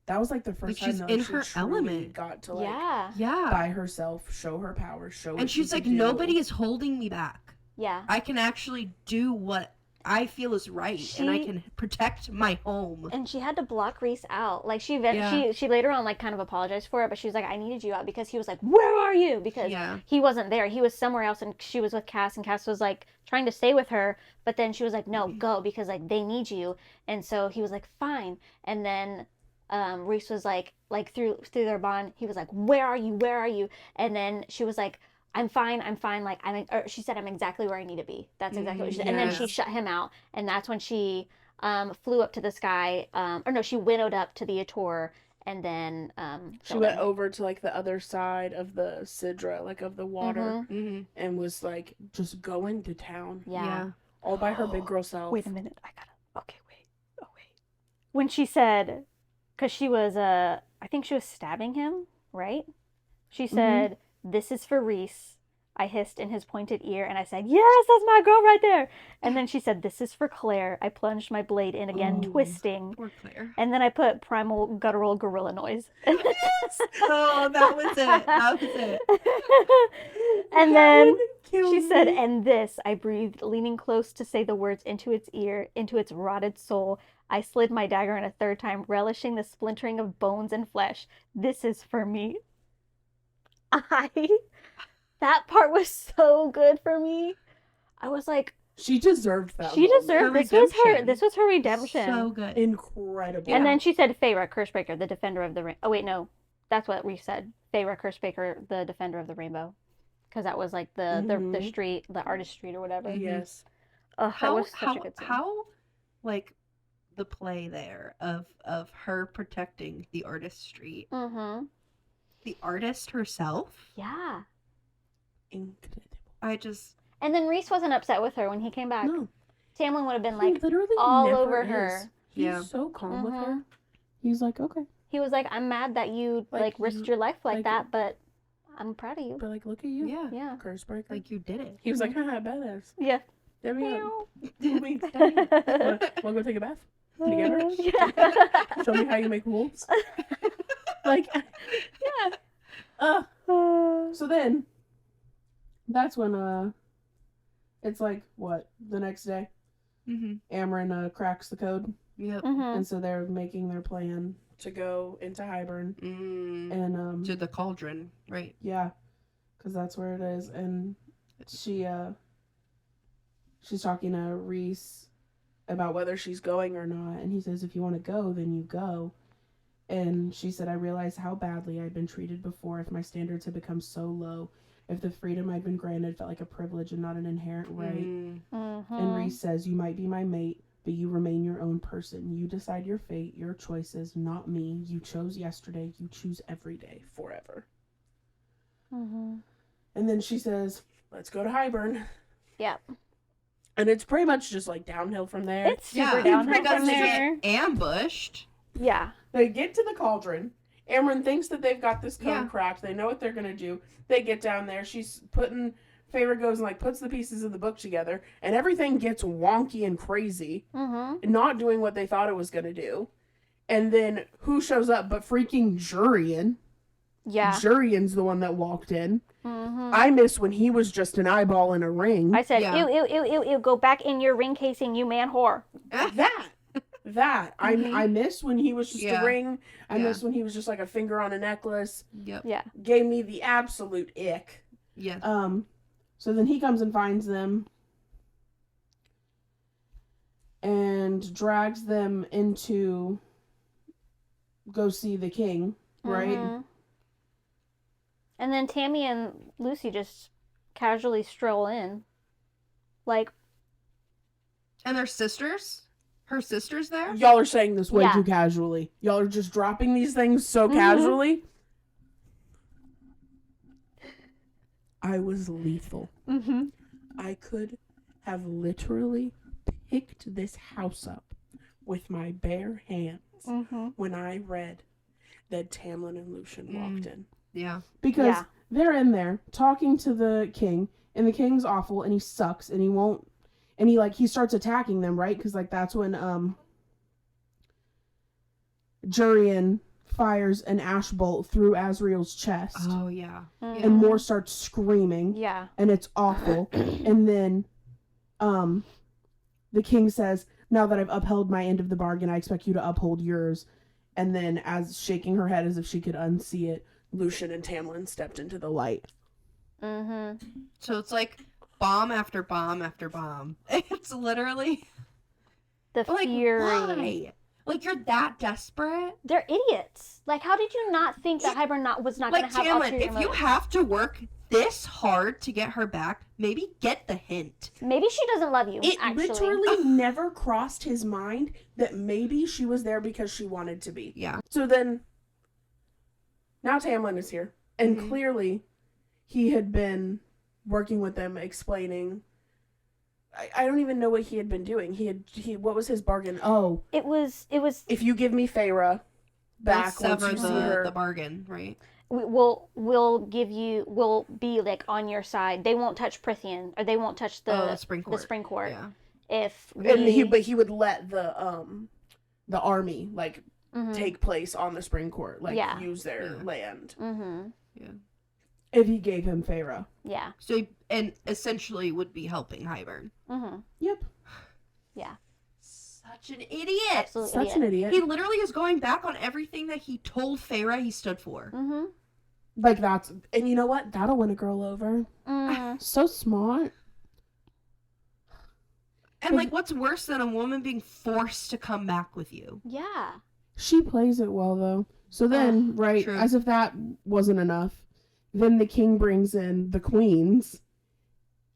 that was like the first Like, time she's that in she her truly element. got to like Yeah. Yeah. by herself, show her power, show. And what she's she like, could do. nobody is holding me back. Yeah. I can actually do what I feel is right, and I She- can protect my home. And she had to block Reese out. Like Yeah. she later on like kind of apologized for it, but she was like, I needed you out because he was like, where are you? Because Yeah. he wasn't there. He was somewhere else, and she was with Cass, and Cass was like trying to stay with her, but then she was like, no, go because like they need you. And so he was like, fine. And then Reese was like through their bond, he was like, where are you? Where are you? And then she was like, I'm fine. Like she said, I'm exactly where I need to be. That's exactly what she said. And then she Yes. shut him out, and that's when she flew up to the sky. Or no, she winnowed up to the Ator, and then She killed went him. over to like the other side of the Sidra, like of the water, Mhm. Mm-hmm. and was like just going to town Yeah. all by her big girl self. Wait a minute. I gotta. Okay, wait. Oh wait. When she said, because she was I think she was stabbing him, right? She said, "This is for Reese." I hissed in his pointed ear, and I said, "Yes, that's my girl right there." And then she said, "This is for Claire." I plunged my blade in again, Ooh. twisting. Poor Claire. And then I put primal guttural gorilla noise. Oh, that was it. That was it. And That then would kill she said, me. and this, I breathed, leaning close to say the words into its ear, into its rotted soul. I slid my dagger in a third time, relishing the splintering of bones and flesh. This is for me. That part was so good for me. I was like, She deserved that. she moment. deserved, Her this was her redemption. So good. Incredible. And then she said, Feyre, Cursebreaker, the defender of the rainbow. Oh, wait, no. That's what Reese said. Feyre, Cursebreaker, the defender of the rainbow. Because that was like the Mhm. street, the artist street or whatever. Yes. Ugh, that was such a how, good scene. how, like, the play there of her protecting the artist street, Mm-hmm. the artist herself. Yeah. Incredible. I just And then Reese wasn't upset with her when he came back. No. Tamlin would have been He like, literally all never over is. her. He's Yeah. so calm with Mhm. her. He's like, okay. he was like, I'm mad that you Like, risked you- your life like like- that, but I'm proud of you. But like, look at you. yeah, Yeah. Cursebreaker. like you did it. he was like, haha, badass. Yeah. There we go. Meow. Wanna go take a bath? Together? Yeah. Show me how you make wolves. Like, Yeah. so then, that's when, it's like, what, the next day? Mm-hmm. Amren, cracks the code. Yep. Mhm. And so they're making their plan to go into Hybern. Mm. And, To the cauldron, right? yeah, because that's where it is. And she's talking to Reese about whether she's going or not. And he says, if you want to go, then you go. And she said, I realized how badly I'd been treated before, if my standards had become so low, if the freedom I'd been granted felt like a privilege and not an inherent right. Mm. Mhm. And Reese says, you might be my mate, but you remain your own person. You decide your fate, your choices, not me. You chose yesterday. You choose every day, forever. Mhm. And then she says, let's go to Hybern. Yep. And it's pretty much just like downhill from there. It's super Yeah, downhill because from they there. get ambushed. Yeah. They get to the cauldron. Amren thinks that they've got this code Yeah. cracked. They know what they're going to do. They get down there. She's putting... Feyre goes and like puts the pieces of the book together. And everything gets wonky and crazy. Mhm. Not doing what they thought it was going to do. And then who shows up but freaking Jurian? Yeah. Jurian's the one that walked in. Mhm. I miss when he was just an eyeball in a ring. I said, Yeah. ew, ew, ew, ew, ew, go back in your ring casing, you man whore. That. Mhm. I miss when he was just Yeah. a ring. I Yeah. miss when he was just like a finger on a necklace. Yep. Yeah. Gave me the absolute ick. Yes. So then he comes and finds them and drags them into go see the king, right? Mhm. And then Tammy and Lucy just casually stroll in. Like, And their sisters? Her sisters there? Y'all are saying this way Yeah. too casually. Y'all are just dropping these things so Mhm. casually. I was lethal. mm-hmm. I could have literally picked this house up with my bare hands Mm-hmm. when I read that Tamlin and Lucian walked in. Yeah. Because Yeah. they're in there talking to the king, and the king's awful, and he sucks, and he won't, and he starts attacking them, right? Because like that's when Jurian fires an ash bolt through Asriel's chest, Oh, yeah. and Mor starts screaming, Yeah. and it's awful. And then the king says, now that I've upheld my end of the bargain, I expect you to uphold yours. And then, as shaking her head as if she could unsee it, Lucian and Tamlin stepped into the light. So it's like bomb after bomb after bomb. It's literally The like, fury. why? Like, you're that desperate? They're idiots. Like, how did you not think that Hybern was not going Like, to have Tamlin, ulterior if you motives? have to work this hard to get her back, maybe get the hint. Maybe she doesn't love you. It actually, literally never crossed his mind that maybe she was there because she wanted to be. Yeah. So then, now Tamlin is here. And Mhm. clearly, he had been working with them, explaining. I don't even know what he had been doing. What was his bargain? Oh, it was. if you give me Feyre back once Sever you see her. the bargain, right? We'll give you. We'll be like on your side. They won't touch Prithian, or they won't touch the Spring the court. spring court. Yeah. If And but he would let the army like Mhm. take place on the spring court, like Yeah. use their Yeah. land. Mhm. If he gave him Feyre. Yeah. So he, and essentially would be helping Hybern. Mhm. Yep. Yeah. Such an idiot. Absolutely. Such an idiot. He literally is going back on everything that he told Feyre he stood for. Mhm. Like that's, and you know what? That'll win a girl over. Mhm. So smart. And like, what's worse than a woman being forced to come back with you? Yeah. She plays it well though. So then, right, true. as if that wasn't enough, then the king brings in the queens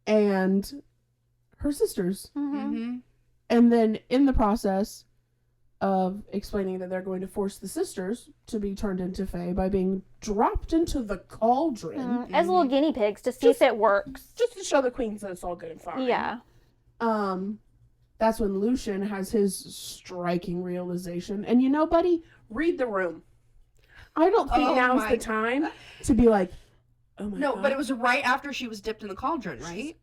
and her sisters. Mhm. Mm-hmm. And then in the process of explaining that they're going to force the sisters to be turned into fae by being dropped into the cauldron, Mhm. As little guinea pigs to see Just- if it works. just to show the queens that it's all good and fine. Yeah. That's when Lucian has his striking realization. And you know, buddy, read the room. I don't think Oh now's my- the time to be like, oh my No, god. but it was right after she was dipped in the cauldron, right?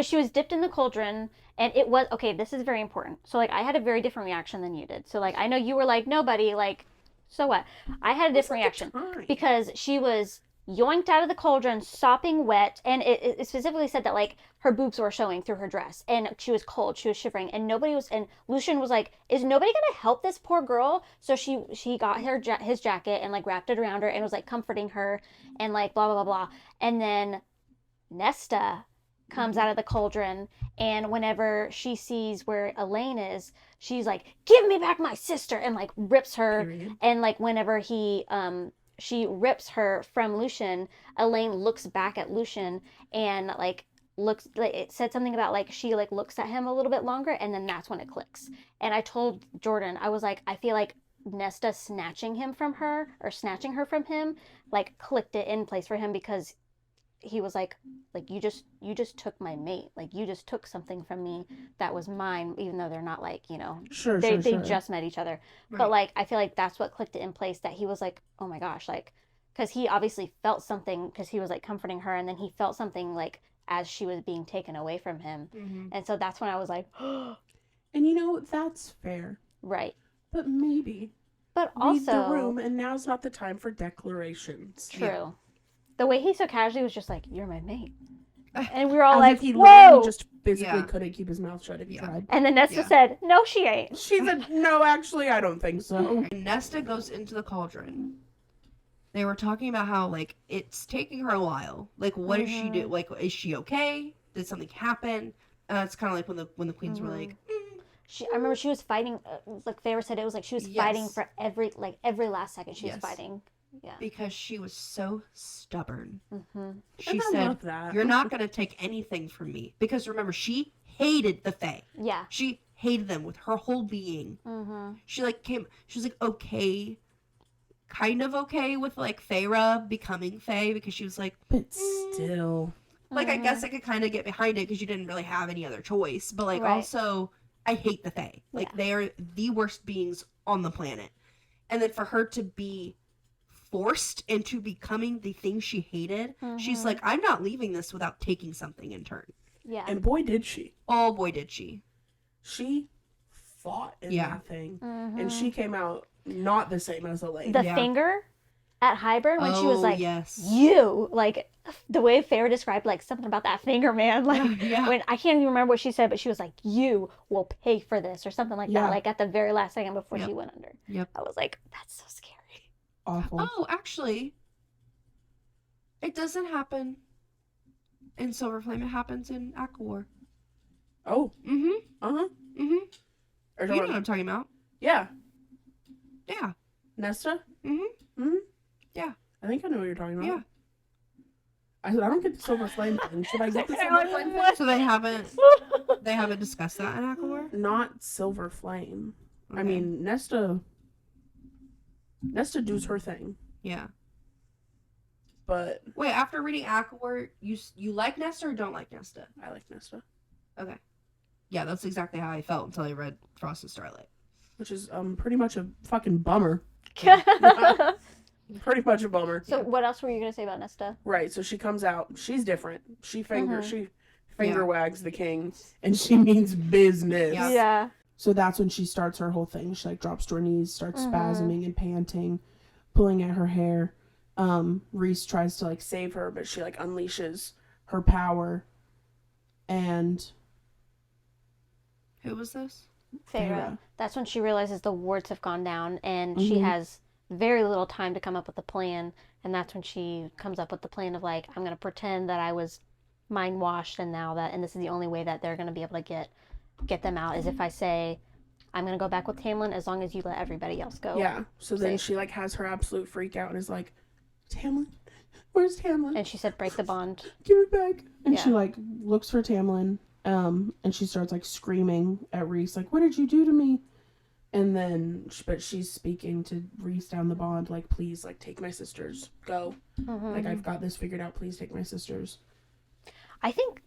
She was dipped in the cauldron, and it was okay. This is very important. So like, I had a very different reaction than you did. So like, I know you were like, nobody, like, so what? I had a different reaction because she was yoinked out of the cauldron, sopping wet, and it specifically said that like her boobs were showing through her dress, and she was cold, she was shivering, and nobody was. And Lucian was like, "Is nobody gonna help this poor girl?" So she got his jacket and like wrapped it around her and was like comforting her, and like blah blah blah blah. And then Nesta comes out of the cauldron, and whenever she sees where Elaine is, she's like, "Give me back my sister," and like rips her. Period. And like whenever she rips her from Lucian, Elaine looks back at Lucian and like looks like it said something about like she like looks at him a little bit longer, and then that's when it clicks. And I told Jordan, I was like, I feel like Nesta snatching her from him like clicked it in place for him, because he was like you just took my mate, like you just took something from me that was mine, even though they're not like, you know, Sure, they sure. just met each other. Right. But like I feel like that's what clicked it in place, that he was like, oh my gosh, like, because he obviously felt something because he was like comforting her, and then he felt something like as she was being taken away from him. Mm-hmm. And so that's when I was like, And you know, that's fair. right. But maybe But read also the room, and now's not the time for declarations. true. Yeah. The way he so casually was just like, "You're my mate," and we were As all like, if he "Whoa!" literally just physically Yeah. couldn't keep his mouth shut if he Yeah. tried. And then Nesta Yeah. said, "No, she ain't." She said, no, actually, I don't think so. And Nesta goes into the cauldron. They were talking about how like it's taking her a while. Like, what does she do? Like, is she okay? Did something happen? It's kind of like when the queens were like, I remember she was fighting. Like Feyre said, it was like she was fighting Yes. for every last second. She was Yes. fighting. Yeah. because she was so stubborn. Mm-hmm. She And I said, love that. "You're not going to take anything from me." Because remember, she hated the Fae. Yeah. She hated them with her whole being. Mm-hmm. She was like okay, kind of okay with like Feyre becoming Fae, because she was like, But still. like, I guess I could kind of get behind it because you didn't really have any other choice. But like, Right. also, I hate the Fae. Like, Yeah. they are the worst beings on the planet. And then for her to be forced into becoming the thing she hated, she's Mhm. like, I'm not leaving this without taking something in turn. Yeah. And boy, did she. Oh boy, did she. She fought in Yeah. that thing. Mhm. And she came out not the same as Elaine. the Yeah. finger. at Highburn when she was Oh, like, yes. you, like the way Feyre described like something about that finger, man. Like Yeah. when I can't even remember what she said, but she was like, you will pay for this or something like Yeah. that. Like at the very last second before Yep. she went under. Yep. I was like, that's so scary. Awful. Oh, actually, it doesn't happen in Silverflame. It happens in Aquawar. Oh. Mm-hmm. Uh-huh. Mm-hmm. Or You know what I'm talking about. Yeah. Yeah. Nesta? Mm-hmm. Mm-hmm. Yeah. I think I know what you're talking about. Yeah. I don't get the silver flame thing. Should I get the silver flame thing? So they haven't discussed that in Aquawar? Not silver flame. I Okay. mean, Nesta does her thing. Yeah. But Wait, after reading Aquawar, you like Nesta or don't like Nesta? I like Nesta. Okay. Yeah, that's exactly how I felt until I read Frost and Starlight. Which is pretty much a fucking bummer. So Pretty much a bummer. what else were you gonna say about Nesta? Right, so she comes out. She's different. She finger Yeah. wags the king, and she means business. Yeah. Yeah. So that's when she starts her whole thing. She like drops to her knees, starts Mhm. spasming and panting, pulling at her hair. Reese tries to like save her, but she like unleashes her power. And Who was this? Feyre. Feyre. That's when she realizes the wards have gone down and she Mhm. has very little time to come up with a plan. And that's when she comes up with the plan of like, I'm going to pretend that I was mind washed and this is the only way that they're going to be able to get them out is if I say, I'm going to go back with Tamlin as long as you let everybody else go. yeah, so then Safe. she like has her absolute freak out and is like, Tamlin, where's Tamlin? And she said, break the bond. Give it back. And Yeah. she like looks for Tamlin, and she starts like screaming at Reese, like, what did you do to me? And then, but she's speaking to Reese down the bond, like, please, like, take my sisters, go. Mhm. Like, I've got this figured out. Please take my sisters. I think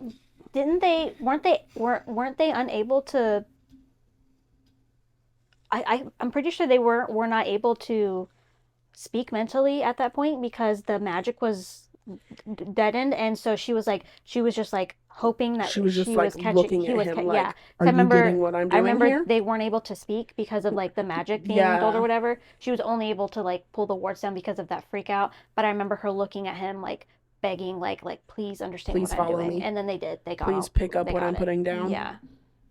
weren't they unable to I'm pretty sure they were not able to speak mentally at that point because the magic was deadened, and so she was just like hoping that She was just like catching looking at him, like, yeah. are I you remember getting what I'm I doing remember here? they weren't able to speak because of like the magic being Yeah. dulled or whatever. She was only able to like pull the wards down because of that freak out. But I remember her looking at him like begging, like please understand Please what I'm follow doing. me. And then they did. They got Please pick up they what got I'm it. putting down. Yeah.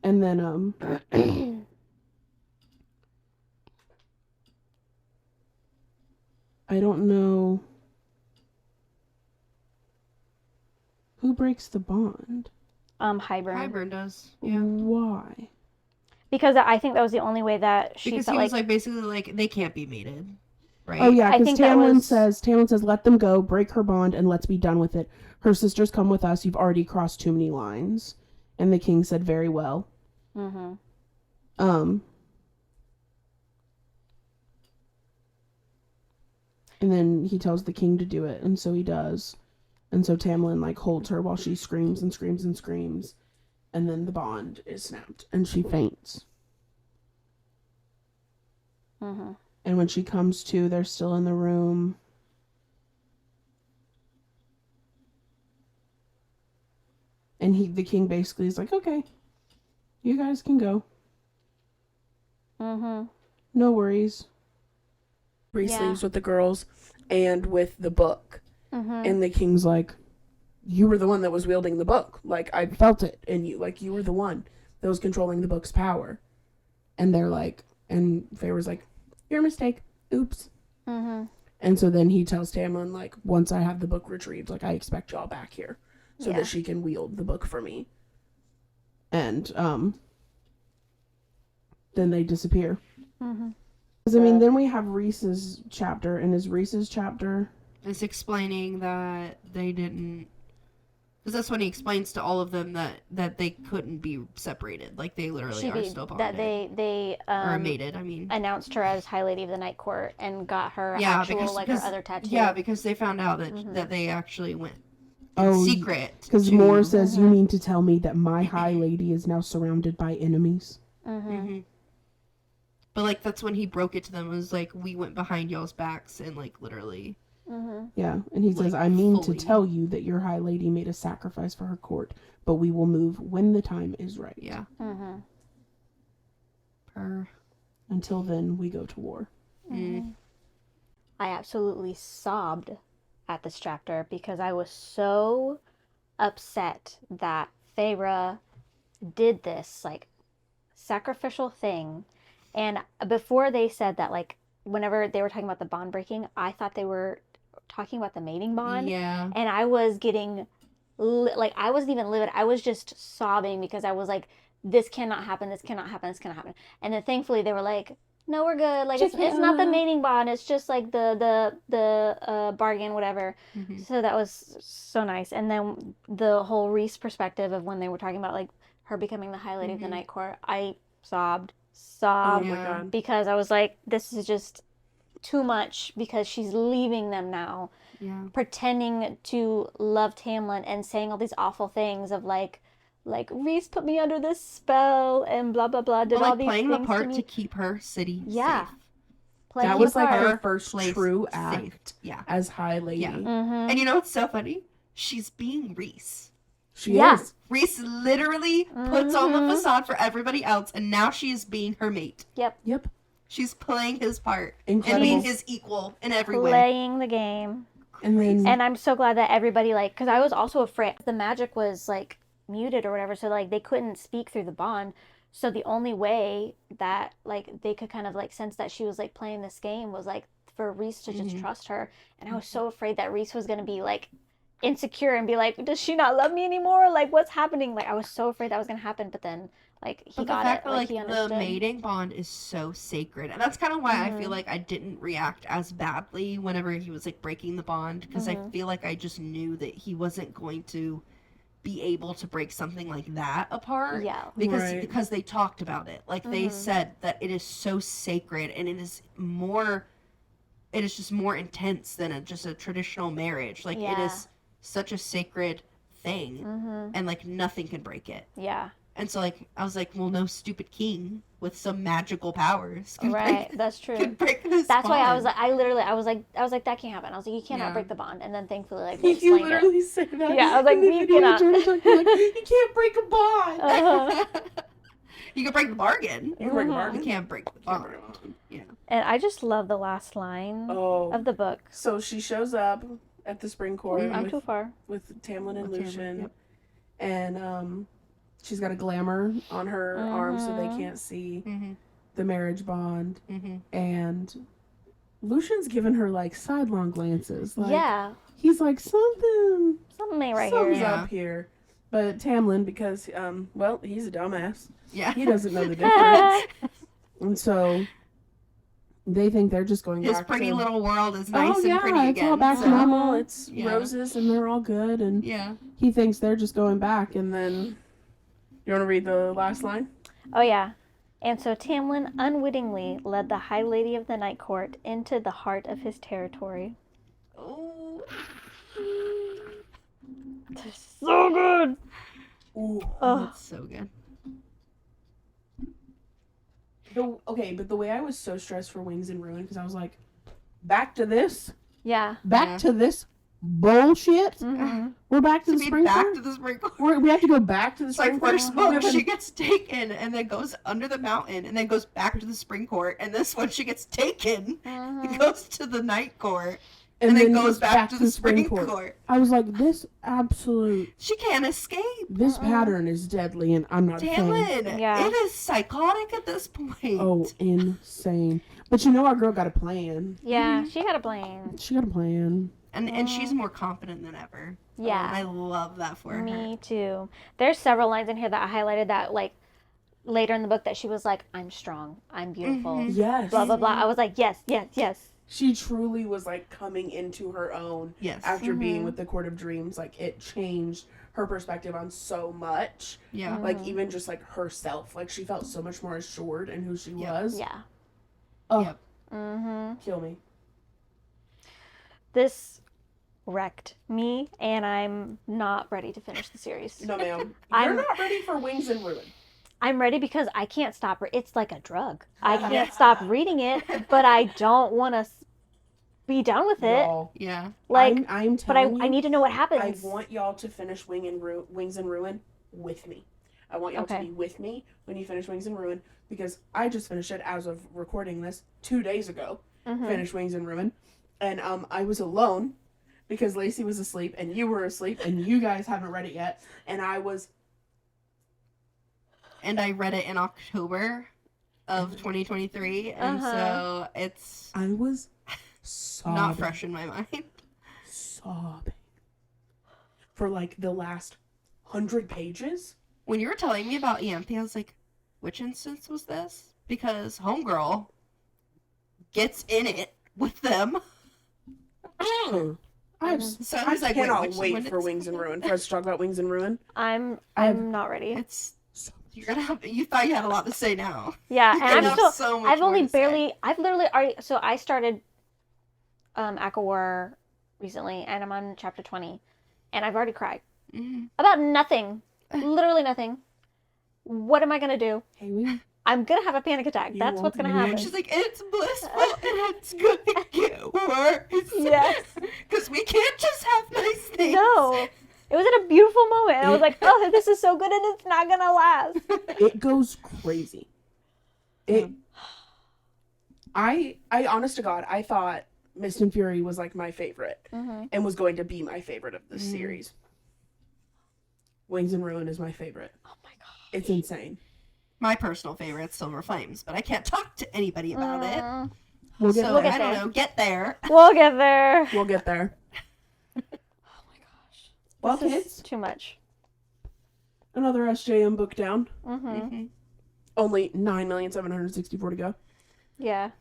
And then, I don't know who breaks the bond. Hybern. Hybern does. Yeah. Why? Because I think that was the only way that she Because felt he was like like basically like they can't be mated. Right? Oh yeah, I because think that Tamlin says let them go, break her bond, and let's be done with it. Her sisters come with us. You've already crossed too many lines. And the king said, very well. Mhm. And then he tells the king to do it, and so he does. And so Tamlin like holds her while she screams and screams and screams, and then the bond is snapped and she faints. Mhm. And when she comes to, they're still in the room. And the king basically is like, okay, you guys can go. Mhm. No worries. Reese Yeah. leaves with the girls and with the book. Mhm. And the king's like, you were the one that was wielding the book. Like, I felt it in you. Like, you were the one that was controlling the book's power. And they're like, and Feyre's like, your mistake. Oops. Mhm. And so then he tells Tamlin, like, once I have the book retrieved, like, I expect y'all back here so Yeah. that she can wield the book for me. And, then they disappear. Mhm. Because, I mean, then we have Reese's chapter, and is Reese's chapter... It's explaining that they didn't. Because that's when he explains to all of them that they couldn't be separated. Like they literally are still bonded. That they or mated. I mean. announced her as High Lady of the Night Court and got her Yeah, actual because- like because- her other tattoo. Yeah, because they found out that Mhm. that they actually went in Oh, secret. Because to- Moore says, you Mhm. mean to tell me that my High Lady is now surrounded by enemies? Mhm. Mhm. But like that's when he broke it to them. It was like we went behind y'all's backs and like literally. Mhm. Yeah, and he says, Like, I mean fully. to tell you that your High Lady made a sacrifice for her court, but we will move when the time is right. Yeah. Mhm. Per. Until then, we go to war. Mhm. I absolutely sobbed at this chapter because I was so upset that Feyre did this like sacrificial thing. And before they said that, like, whenever they were talking about the bond breaking, I thought they were talking about the mating bond. Yeah. And I was getting, like, I wasn't even livid. I was just sobbing because I was like, this cannot happen. This cannot happen. This cannot happen. And then thankfully they were like, no, we're good. Like, it's not the mating bond. It's just like the bargain, whatever. Mm-hmm. So that was so nice. And then the whole Reese perspective of when they were talking about like her becoming the High Lady of the Night Court, I sobbed Oh my Yeah. god. because I was like, this is just too much because she's leaving them now, Yeah. pretending to love Tamlin and saying all these awful things of like Reese put me under this spell and blah blah blah. Did Well, all like these playing the things part to me. to keep her city Yeah. safe. Playing That the was like part. her first Place true safe. act Yeah. as High Lady. Yeah. Mhm. And you know what's so funny? She's being Reese. She Yeah. is. Reese literally puts on the Mhm. facade for everybody else, and now she is being her mate. Yep. Yep. She's playing his part Incredible. and being his equal in every way. Playing the game. And then And I'm so glad that everybody like, because I was also afraid the magic was like muted or whatever, so like they couldn't speak through the bond. So the only way that like they could kind of like sense that she was like playing this game was like for Reese to just trust her. And I was so afraid that Reese was gonna be like insecure and be like, does she not love me anymore? Like what's happening? Like I was so afraid that was gonna happen, but then like he But the got fact it. that Like he the understood. mating bond is so sacred, and that's kind of why I feel like I didn't react as badly whenever he was like breaking the bond, because I feel like I just knew that he wasn't going to be able to break something like that apart. Yeah. Right. Because they talked about it, like they said that it is so sacred, and it is just more intense than just a traditional marriage. Like it Yeah. is such a sacred thing, and like nothing can break it. Yeah. And so, like, I was like, well, no stupid king with some magical powers can Right. break, That's true. can break this That's why I was bond. like, I was like, that can't happen. I was like, you cannot Yeah. break the bond. And then thankfully, like, you explained it. literally said that. Yeah, I was like, in the you video, cannot. Jordan's like, you can't break a bond. Uh-huh. You can break the bargain. You can break a Mhm. bargain. You can't break the Can't bond. break a bond. Yeah. And I just love the last line Oh. of the book. So she shows up at the spring court I'm too far. with Tamlin and With Tamlin, Lucian, yep. and she's got a glamour on her arm so they can't see Mm-hmm. the marriage bond, Mm-hmm. and Lucian's giving her like sidelong glances. Like, Yeah. he's like something, Something ain't right something's here. Yeah. up here. But Tamlin, because well, he's a dumbass. Yeah. He doesn't know the difference, and so they think they're just going His back pretty to, little world is nice oh and yeah, pretty it's again. all back so- to normal. It's Yeah. roses and they're all good, and Yeah. he thinks they're just going back. And then, you want to read the last line? Oh, yeah. And so Tamlin unwittingly led the High Lady of the Night Court into the heart of his territory. Oh. So good. Ooh. Oh, That's so good. Okay, but the way I was so stressed for Wings and Ruin, because I was like, back to this, yeah. back Yeah. to this bullshit. Mm-hmm. We're back to To the be spring back court? to the spring court. We have to go back to the It's spring like court. first We book, haven't- she gets taken and then goes under the mountain and then goes back to the spring court. And this one, she gets taken and goes to the night court and then goes back to the spring court. I was like, this absolute, She can't escape. this pattern is deadly, and I'm not a fan. Tamlin, Yeah. it is psychotic at this point. Oh, insane. But you know our girl got a plan. Yeah, she had a plan. She got a plan. And she's more confident than ever. Yeah. And I love that for her. Me too. There's several lines in here that I highlighted that, like, later in the book that she was like, I'm strong, I'm beautiful, Yes. blah, blah, blah. I was like, yes, yes, yes. She truly was like coming into her own Yes. after being with the Court of Dreams. Like it changed her perspective on so much. Yeah. Like even just like herself. Like she felt so much more assured in who she was. Yeah. Oh, Yep. Mm-hmm. kill me. This wrecked me, and I'm not ready to finish the series. No, ma'am. You're I'm- not ready for Wings and Ruin. I'm ready because I can't stop. It's like a drug. I can't stop reading it, but I don't want to be done with it. Y'all, Yeah. Like, I'm but I telling you, need to know what I happens. want y'all to finish Wings and Ruin with me. I want y'all to Okay. be with me when you finish Wings and Ruin because I just finished it as of recording this 2 days ago. Mhm. Finished Wings and Ruin. and I was alone because Lacey was asleep and you were asleep and you guys haven't read it yet, and I read it in October of 2023, and so it's was sobbing. not fresh in my mind. Sobbing for like the last 100 pages. When you were telling me about Ianthe, I was like, which instance was this? Because Homegirl gets in it with them. So I was like, cannot which wait one for is- Wings and Ruin. For us to talk about Wings and Ruin. I'm I've- not ready. It's you're gonna have. You thought you had a lot to say now. Yeah, You're and gonna I'm have still. so much I've more only to say. barely. I've literally already. So I started ACOWAR recently, and I'm on chapter 20, and I've already cried Mhm. about nothing. Literally nothing. What am I gonna do? Hey, we I'm gonna have a panic attack. You That's what's won't gonna be. happen. She's like, it's blissful and it's gonna get worse. Yes. Because we can't just have nice things. No, it was in a beautiful moment, and I was like, "Oh, this is so good, and it's not gonna last." it goes crazy. I honest to God, I thought Mist and Fury was like my favorite Mm-hmm. and was going to be my favorite of this Mhm. series. Wings and Ruin is my favorite. Oh my god. It's insane. My personal favorite is Silver Flames, but I can't talk to anybody about it. Mm. We'll get So We'll there. get I don't there. know. Get there. We'll get there. We'll get there. Oh my gosh. Well, This is kids, too much. another SJM book down. Mm-hmm. Mhm. Only 9,764 to go. Yeah.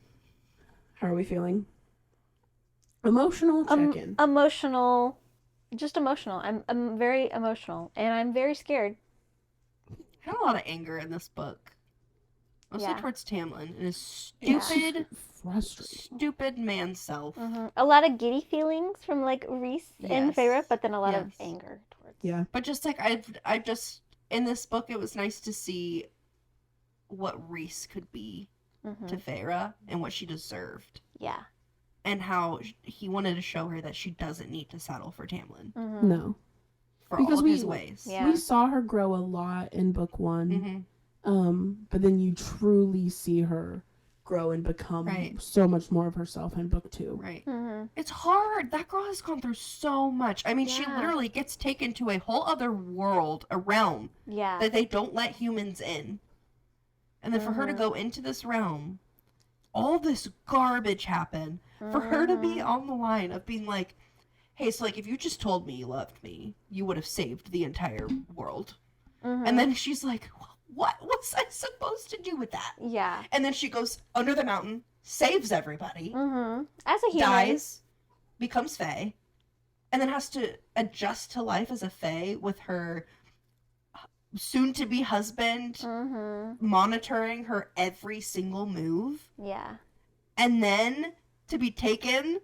How are we feeling? Emotional check-in. Emotional. Just emotional. I'm very emotional, and I'm very scared. I had a lot of anger in this book. Mostly Yeah. towards Tamlin and his Yeah. stupid, Frustrating. stupid man self. Mm-hmm. A lot of giddy feelings from like Reese and Yes. Feyre, but then a lot of Yes. anger towards. Yeah. But just like I just in this book, it was nice to see what Reese could be Mm-hmm. to Feyre and what she deserved, Yeah. and how he wanted to show her that she doesn't need to settle for Tamlin Mm-hmm. No. for Because all of we- his ways. Yeah. We saw her grow a lot in book one. hmm But then you truly see her grow and become Right. so much more of herself in book two. Right. Mm-hmm. It's hard. That girl has gone through so much. I mean, she Yeah. literally gets taken to a whole other world, a realm Yeah. that they don't let humans in. And then for her to Mhm. go into this realm, all this garbage happened. For her to be Mhm. on the line of being like, hey, so like if you just told me you loved me, you would have saved the entire world. Mhm. And then she's like, what was I supposed to do with that? Yeah. And then she goes under the mountain, saves everybody, Mm-hmm. As a human. dies, becomes Fae, and then has to adjust to life as a Fae with her soon-to-be husband Mm-hmm. monitoring her every single move, Yeah. and then to be taken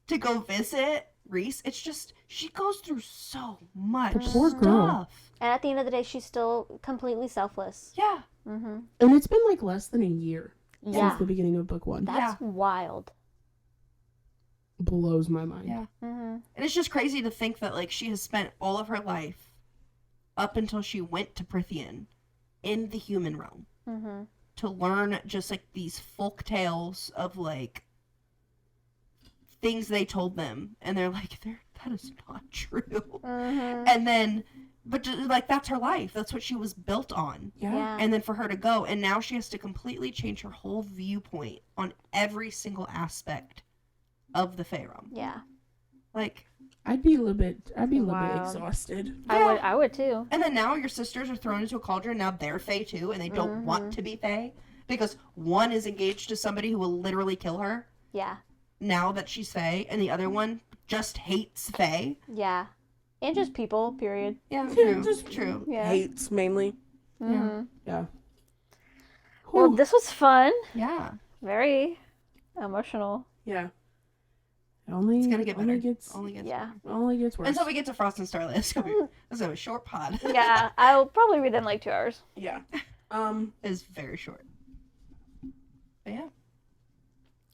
to go visit Reese. It's just she goes through so much The poor girl. stuff. And at the end of the day, she's still completely selfless. Yeah. Mm-hmm. And it's been like less than a year Yeah. since the beginning of book one. That's wild. Blows my mind. Yeah. Mm-hmm. And it's just crazy to think that like she has spent all of her life up until she went to Prithian in the human realm Mm-hmm. to learn just like these folk tales of like things they told them, and they're like, that is not true. Mm-hmm. And then but just, like that's her life, that's what she was built on. Yeah. Yeah. And then for her to go, and now she has to completely change her whole viewpoint on every single aspect of the Faerun. Yeah. Like, I'd be a little bit Wild. exhausted. I would too. and then now your sisters are thrown into a cauldron. Now they're Fae too, and they don't want to be Fae because one is engaged to somebody who will literally kill her Yeah. now that she's Fae, and the other one just hates Fae. Yeah. And just people, period. Yeah, Yeah, true. just- True. Yeah. Hates mainly. Mm-hmm. Yeah. Well, Whew. this was fun. Yeah. Very emotional. Yeah. It only It's gonna get better. Gets, Only gets Yeah. only gets worse. Until we get to Frost and Starlight. It's gonna be a short pod. Yeah. I'll probably read it in like 2 hours. Yeah. It's very short. But yeah.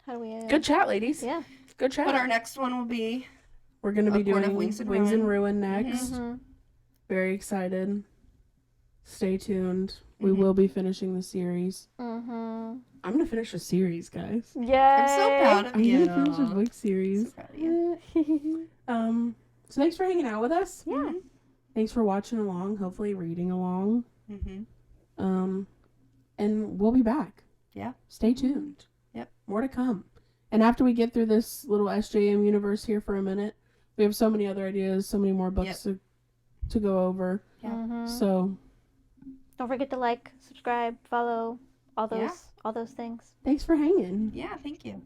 How do we? Good chat, ladies. Yeah. Good chat. But our next one will be We're gonna A be Court of doing Wings and Wings and Ruin. Ruin next. Mm-hmm. Very excited. Stay tuned. We Mhm. will be finishing the series. Mm-hmm. I'm gonna finish a series, guys. Yay! I'm so proud of I'm you. gonna finish a book So series. proud of you. So thanks for hanging out with us. Yeah. Thanks for watching along. Hopefully reading along. Mm-hmm. And we'll be back. Yeah. Stay tuned. Yep. More to come. And after we get through this little SJM universe here for a minute, we have so many other ideas, so many more books to go over. Yeah. Mhm. So Don't forget to like, subscribe, follow, all those Yeah. all those things. thanks for hanging. Yeah, thank you.